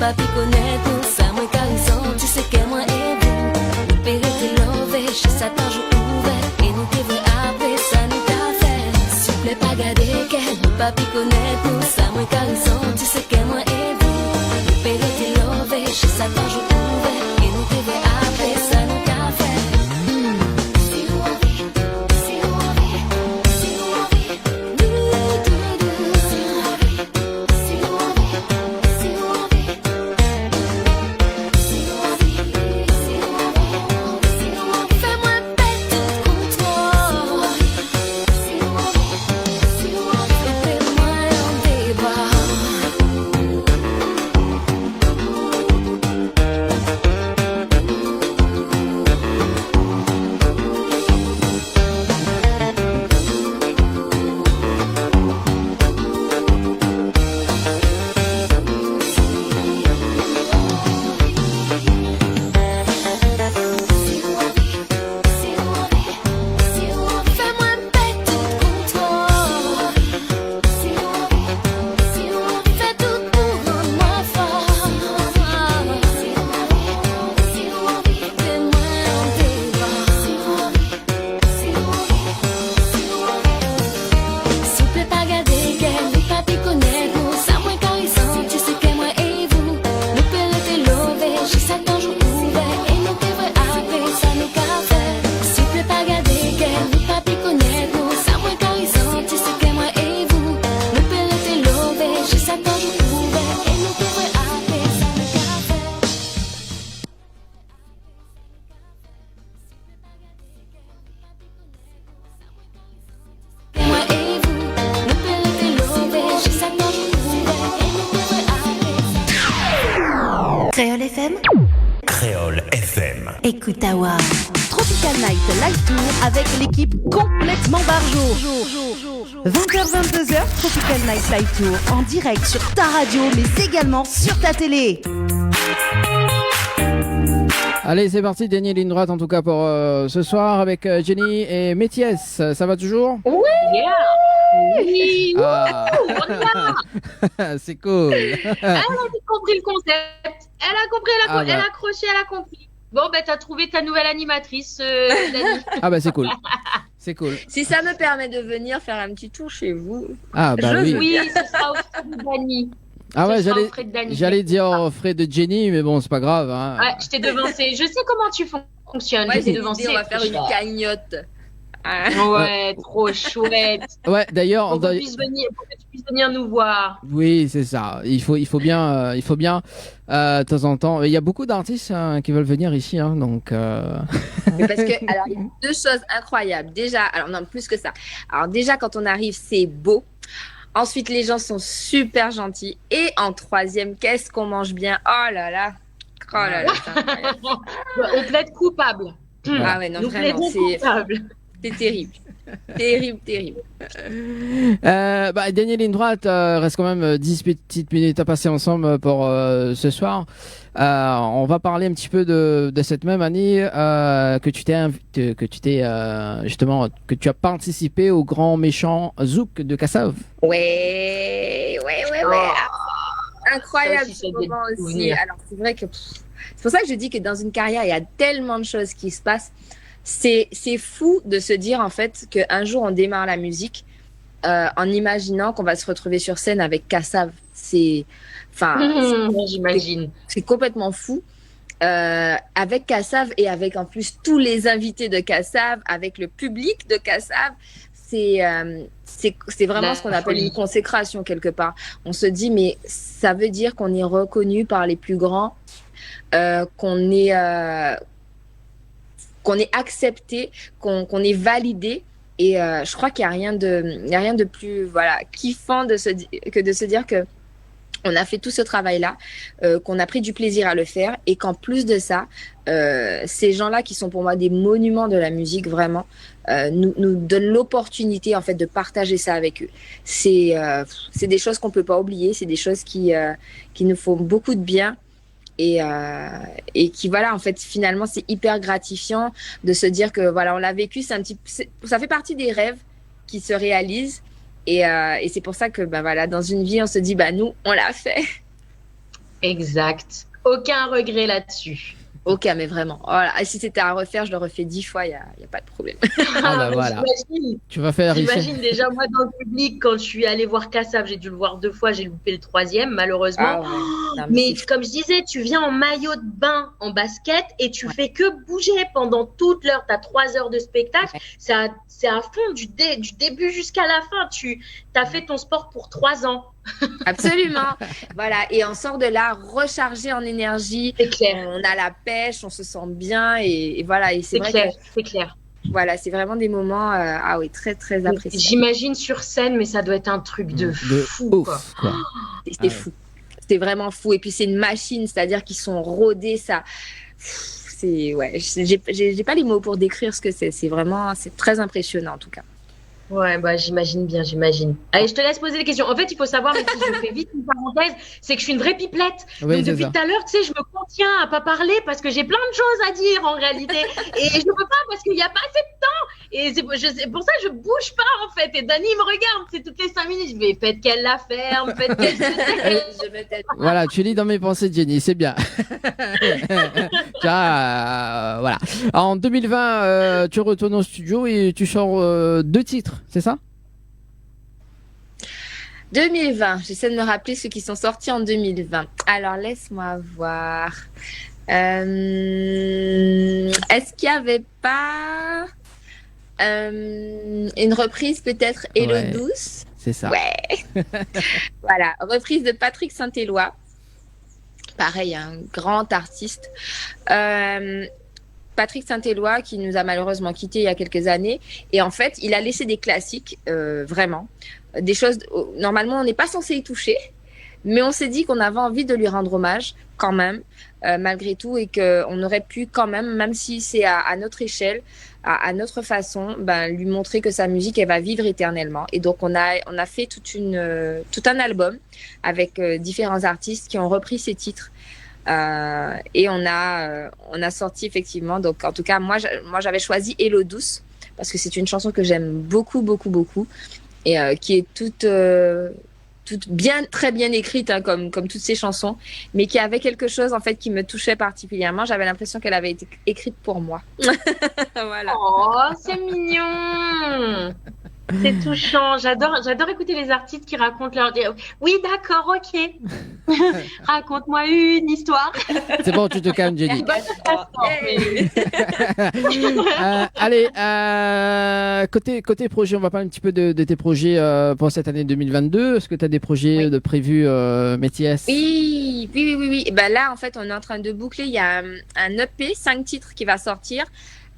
Papi connaître nous, ça moi carison, tu sais que moi et vous. Nous pérez te lever, chez Satan joue ouvert. Et nous te vrai après, ça nous t'a fait. S'il plaît pas garder qu'elle, papi connaître nous, ça moi carison, tu sais que moi et vous. Nous pérez te lever, chez Satan joue ouvert. Et nous te vrai après, ça nous t'a fait. Si vous envie, si vous envie, si vous envie, si vous envie, si vous envie, si vous envie. Fais-moi perdre tout contrôle. Fais-moi en tes bras. Créole FM, Créole FM. écoute Awa. Tropical Night Live Tour avec l'équipe complètement barjo. 20h-22h, Tropical Night Live Tour en direct sur ta radio mais également sur ta télé. Allez, c'est parti, dernière ligne droite en tout cas pour ce soir avec Jenny et Métiès. Ça va toujours? Oui, Ah. C'est cool. elle a compris le concept. Elle a compris, Ah bah. elle a accroché, elle a compris. Bon, ben, t'as trouvé ta nouvelle animatrice, Dani. Ah bah c'est cool. C'est cool. Si ça me permet de venir faire un petit tour chez vous. Ah bah oui. Oui, ce sera au frais de Dani. Ah ouais, Ce sera au frais de Dani. j'allais dire au frais de Jenny, mais bon, c'est pas grave. Hein. Ouais, je t'ai devancé. Je sais comment tu fonctionnes. Ouais, je t'ai j'ai devancé. l'idée, on va faire une cagnotte. Ah. Ouais, trop chouette. Ouais, d'ailleurs, Pour que tu puisses venir nous voir. oui, c'est ça. Il faut bien, de temps en temps. Il y a beaucoup d'artistes qui veulent venir ici, hein, donc. Mais parce que, alors, il y a deux choses incroyables. Déjà, alors non, plus que ça. Alors, déjà, quand on arrive, c'est beau. Ensuite, les gens sont super gentils. Et en troisième, qu'est-ce qu'on mange bien? Oh là là. Oh là là. C'est incroyable. On plaide coupable. Ah ouais, non, Nous vraiment, plaidons coupable. c'est terrible. Terrible. Bah, dernière ligne droite, reste quand même 10 petites minutes à passer ensemble pour ce soir. On va parler un petit peu de cette même année que tu as participé au grand méchant Zouk de Kassav. Ouais. Incroyable Ça aussi, ce ça doit moment être aussi. souvenir. Alors, c'est vrai que c'est pour ça que je dis que dans une carrière, il y a tellement de choses qui se passent. C'est fou de se dire en fait qu'un jour on démarre la musique en imaginant qu'on va se retrouver sur scène avec Kassav. J'imagine. C'est complètement fou. Avec Kassav et avec en plus tous les invités de Kassav, avec le public de Kassav, c'est vraiment La ce qu'on appelle folie. une consécration quelque part. On se dit mais ça veut dire qu'on est reconnu par les plus grands, qu'on est accepté, qu'on est validé. Et je crois qu'il n'y a rien de plus kiffant que de se dire que on a fait tout ce travail-là, qu'on a pris du plaisir à le faire et qu'en plus de ça, ces gens-là qui sont pour moi des monuments de la musique vraiment, nous donnent l'opportunité en fait de partager ça avec eux. C'est des choses qu'on peut pas oublier, c'est des choses qui nous font beaucoup de bien. Et qui voilà en fait finalement c'est hyper gratifiant de se dire que voilà on l'a vécu, ça fait partie des rêves qui se réalisent et c'est pour ça que voilà dans une vie on se dit nous on l'a fait. Exact. Aucun regret là-dessus. Ok, mais vraiment. Voilà. Et si c'était à refaire, je le refais 10 fois, il y a pas de problème. Ah bah voilà. Tu vas faire ici. J'imagine déjà moi dans le public quand je suis allée voir Kassav, j'ai dû le voir 2 fois, j'ai loupé le 3e malheureusement. Ah ouais. Non, Mais comme je disais, tu viens en maillot de bain, en basket, et tu fais que bouger pendant toute l'heure. Tu as 3 heures de spectacle. Ouais. C'est à fond, du début jusqu'à la fin. Tu as fait ton sport pour 3 ans. Absolument. Voilà. Et on sort de là rechargé en énergie. C'est clair. On a la pêche, on se sent bien. Et voilà. Et c'est vrai clair. que C'est clair. voilà, c'est vraiment des moments très, très appréciés. J'imagine sur scène, mais ça doit être un truc de fou. ouf, Quoi. quoi. C'est fou. C'est vraiment fou. Et puis, c'est une machine, c'est-à-dire qu'ils sont rodés. Ça. Ouais, j'ai pas les mots pour décrire ce que c'est. C'est très impressionnant en tout cas. Ouais, j'imagine bien, j'imagine. Allez, je te laisse poser des questions. En fait, il faut savoir, mais si je fais vite une parenthèse, c'est que je suis une vraie pipelette. Oui, Donc, c'est depuis ça. tout à l'heure, tu sais, je me contiens à pas parler parce que j'ai plein de choses à dire en réalité. Et je peux pas parce qu'il n'y a pas assez de temps. Et c'est pour ça que je bouge pas en fait. Et Dani me regarde, c'est toutes les 5 minutes. Je vais, faites qu'elle la ferme, faites qu'elle se taise. Je me tais. Voilà, tu lis dans mes pensées, Jenny, c'est bien. Voilà. En 2020, tu retournes au studio et tu sors 2 titres, c'est ça? 2020, j'essaie de me rappeler ceux qui sont sortis en 2020. Alors, laisse-moi voir. Est-ce qu'il n'y avait pas une reprise peut-être Hello Ouais. Douce? C'est ça. Ouais. Voilà, reprise de Patrick Saint-Éloi. Pareil, un grand artiste. Patrick Saint-Éloi qui nous a malheureusement quittés il y a quelques années. Et en fait, il a laissé des classiques, vraiment. Des choses, normalement, on n'est pas censé y toucher. Mais on s'est dit qu'on avait envie de lui rendre hommage quand même. malgré tout, et qu'on aurait pu quand même si c'est à notre échelle, à notre façon, lui montrer que sa musique, elle va vivre éternellement. Et donc, on a fait tout un album avec différents artistes qui ont repris ces titres. Et on a sorti effectivement, donc en tout cas, moi j'avais choisi Hello Douce, parce que c'est une chanson que j'aime beaucoup, beaucoup, beaucoup, et qui est toute bien, très bien écrite, hein, comme toutes ces chansons, mais qui avait quelque chose en fait qui me touchait particulièrement. J'avais l'impression qu'elle avait été écrite pour moi. Voilà. Oh, c'est mignon. C'est touchant. J'adore écouter les artistes qui racontent leur. Oui, d'accord, ok. Raconte-moi une histoire. C'est bon, tu te calmes, Jenny. Allez, côté projet, on va parler un petit peu de tes projets pour cette année 2022. Est-ce que tu as des projets de prévus, Métis? Oui. Là, en fait, on est en train de boucler. Il y a un EP, 5 titres qui va sortir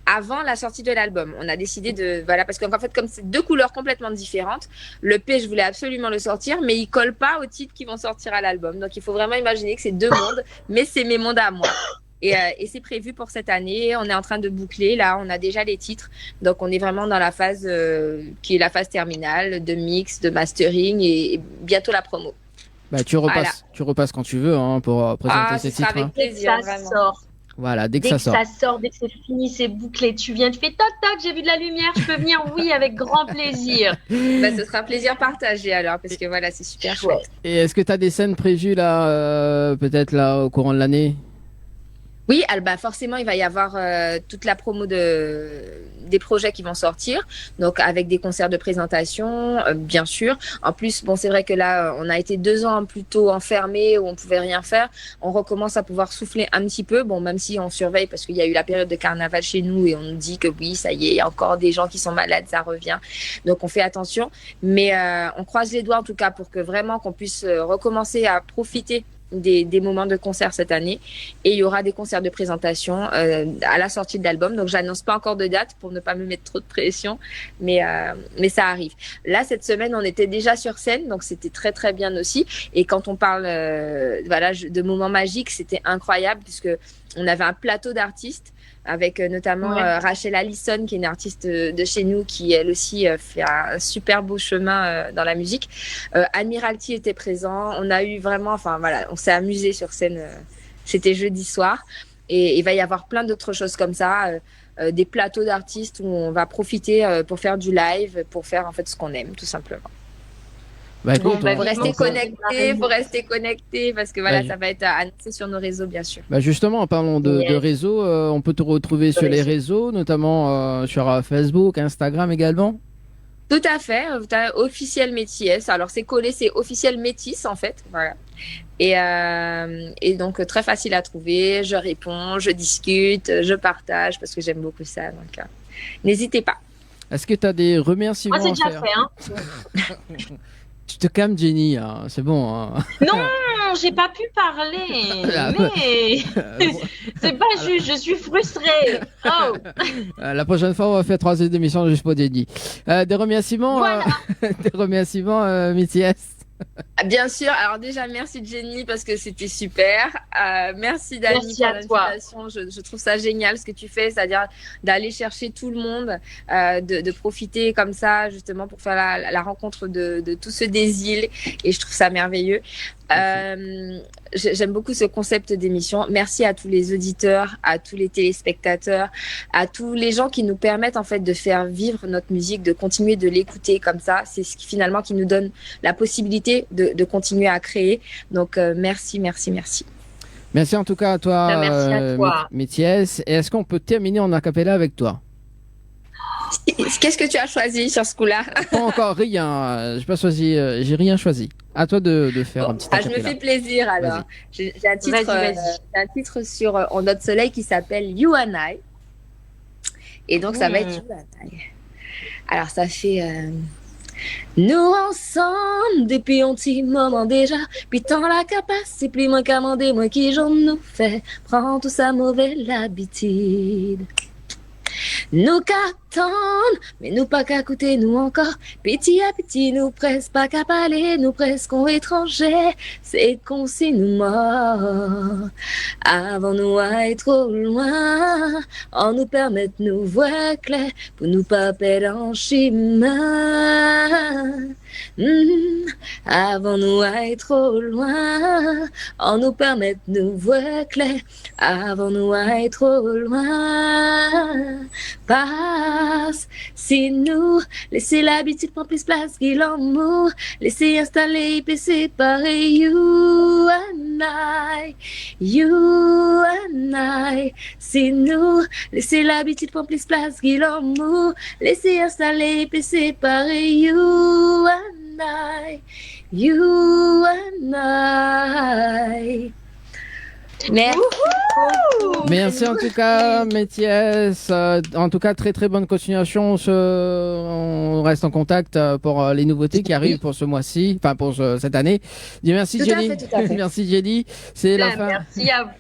avant la sortie de l'album. On a décidé parce qu'en fait, comme c'est 2 couleurs complètement différentes, le P, je voulais absolument le sortir, mais il colle pas aux titres qui vont sortir à l'album. Donc, il faut vraiment imaginer que c'est 2 mondes, mais c'est mes mondes à moi. Et c'est prévu pour cette année. On est en train de boucler. Là, on a déjà les titres. Donc, on est vraiment dans la phase qui est la phase terminale de mix, de mastering et bientôt la promo. Tu repasses quand tu veux, hein, pour présenter ces titres. Avec plaisir, ça sort. Voilà, dès que ça sort, dès que c'est fini, c'est bouclé. Tu viens, tu fais toc toc, j'ai vu de la lumière, je peux venir, oui, avec grand plaisir. Ce sera un plaisir partagé alors, parce que voilà, c'est super chouette. Et est-ce que tu as des scènes prévues là, peut-être là au courant de l'année? Oui, forcément, il va y avoir toute la promo des projets qui vont sortir, donc avec des concerts de présentation, bien sûr. En plus, c'est vrai que là, on a été 2 ans plutôt enfermés où on pouvait rien faire. On recommence à pouvoir souffler un petit peu, même si on surveille parce qu'il y a eu la période de carnaval chez nous et on nous dit que oui, ça y est, il y a encore des gens qui sont malades, ça revient. Donc, on fait attention. Mais on croise les doigts en tout cas pour que vraiment qu'on puisse recommencer à profiter des moments de concert cette année, et il y aura des concerts de présentation à la sortie de l'album. Donc j'annonce pas encore de date pour ne pas me mettre trop de pression, mais ça arrive. Là, cette semaine, on était déjà sur scène, donc c'était très très bien aussi. Et quand on parle de moments magiques, c'était incroyable puisque on avait un plateau d'artistes avec notamment Rachel Allison, qui est une artiste de chez nous, qui elle aussi fait un super beau chemin dans la musique. Admiralty était présent. On a eu vraiment, on s'est amusé sur scène. C'était jeudi soir. Et il va y avoir plein d'autres choses comme ça, des plateaux d'artistes où on va profiter pour faire du live, pour faire en fait ce qu'on aime, tout simplement. Écoute, faut rester connecté parce que ça va être annoncé sur nos réseaux, bien sûr. Justement, en parlant de réseaux, on peut te retrouver sur les réseaux, notamment sur Facebook, Instagram également. Tout à fait, officiel Métis. Alors c'est collé, c'est officiel Métis en fait, voilà. Et donc très facile à trouver. Je réponds, je discute, je partage parce que j'aime beaucoup ça. Donc n'hésitez pas. Est-ce que tu as des remerciements? Moi, c'est déjà fait, hein. Tu te calmes, Jenny, hein. C'est bon. Hein. Non, j'ai pas pu parler, mais c'est pas juste, je suis frustrée. Oh. La prochaine fois, on va faire 3 émissions juste pour Jenny. Des remerciements, des remerciements, Métis. Bien sûr. Alors déjà, merci Jenny parce que c'était super. Merci Dani pour l'invitation. Je trouve ça génial ce que tu fais, c'est-à-dire d'aller chercher tout le monde, de profiter comme ça justement pour faire la rencontre de tous ceux des îles, et je trouve ça merveilleux. J'aime beaucoup ce concept d'émission. Merci à tous les auditeurs, à tous les téléspectateurs, à tous les gens qui nous permettent en fait de faire vivre notre musique, de continuer de l'écouter comme ça. C'est ce qui finalement qui nous donne la possibilité de continuer à créer. Donc merci. Merci en tout cas à toi, Métis. Et est-ce qu'on peut terminer en acapella avec toi? Qu'est-ce que tu as choisi sur ce coup-là? Pas encore rien. J'ai pas choisi. J'ai rien choisi. À toi de faire un petit acapella. Je me fais plaisir alors. J'ai un titre sur On notre soleil qui s'appelle You and I. Et donc ça va être You and I. Alors ça fait nous ensemble depuis un petit moment déjà, puis tant la capace, c'est plus moi qu'à demander moi qui j'en nous fait, prends tout sa mauvaise habitude. Nous qu'attendre, mais nous pas qu'à coûter nous encore. Petit à petit, nous presque pas qu'à parler, nous presque étrangers. C'est qu'on s'y nous mort. Avant nous à être trop loin, en nous permettre nous voir clair, pour nous pas perdre en chemin. Avant nous à être trop loin, en nous permettre nous voir clair, avant nous à être trop loin. Passe, si nous laisser l'habitude prendre plus place qu'il l'amour, laisser installer et séparer you and I, si nous laisser l'habitude prendre plus place qu'il l'amour, laisser installer et séparer you and I. Merci. Merci en tout cas, Métiès. En tout cas, très très bonne continuation. On reste en contact pour les nouveautés qui arrivent pour ce mois-ci, enfin pour cette année. Dis merci, Jenny. Merci, Jenny. C'est la fin. Merci à vous.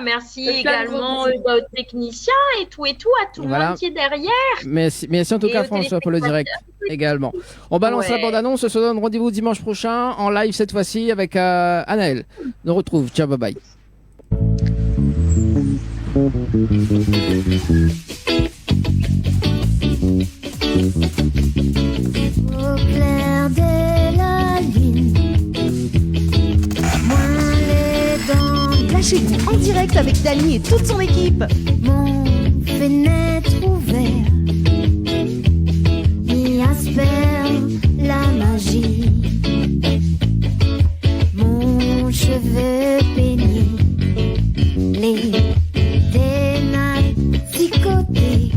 Merci également aux techniciens et tout, à tout le monde qui est derrière. Merci en tout cas, François, pour le direct également. On balance la bande-annonce. On se donne rendez-vous dimanche prochain en live cette fois-ci avec Anaël. On retrouve. Ciao, bye bye. Au clair de la lune, moins les dents. Lâchez-vous en direct avec Dany et toute son équipe. Mon fenêtre ouverte y asperge la magie. Mon cheveu peigné, les pénales psychotées.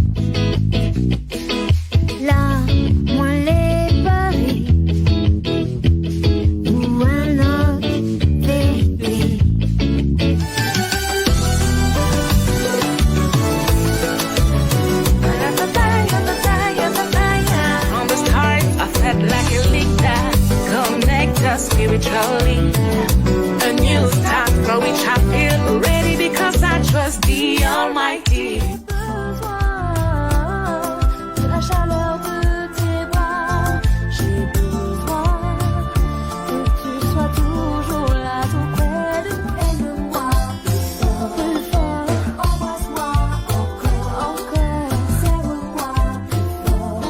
Là, moi les paris ou un autre vérité. On the stars, I felt like a leader. Connect us spiritually. A new start for which I feel ready because I trust the Almighty. De la chaleur de tes bras, j'ai besoin que tu sois toujours là tout près de moi. Aime-moi plus fort, embrasse-moi encore, serre-moi plus fort.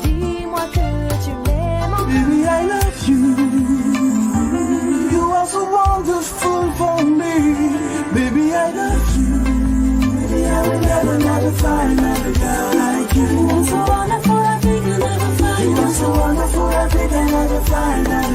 Dis-moi que tu m'aimes encore. Baby, I love you. You are so wonderful for me. Baby, I love you. Baby, I will never find another girl like you. You are so wonderful, I think I'll never find. You are so wonderful, I think I'll never find another.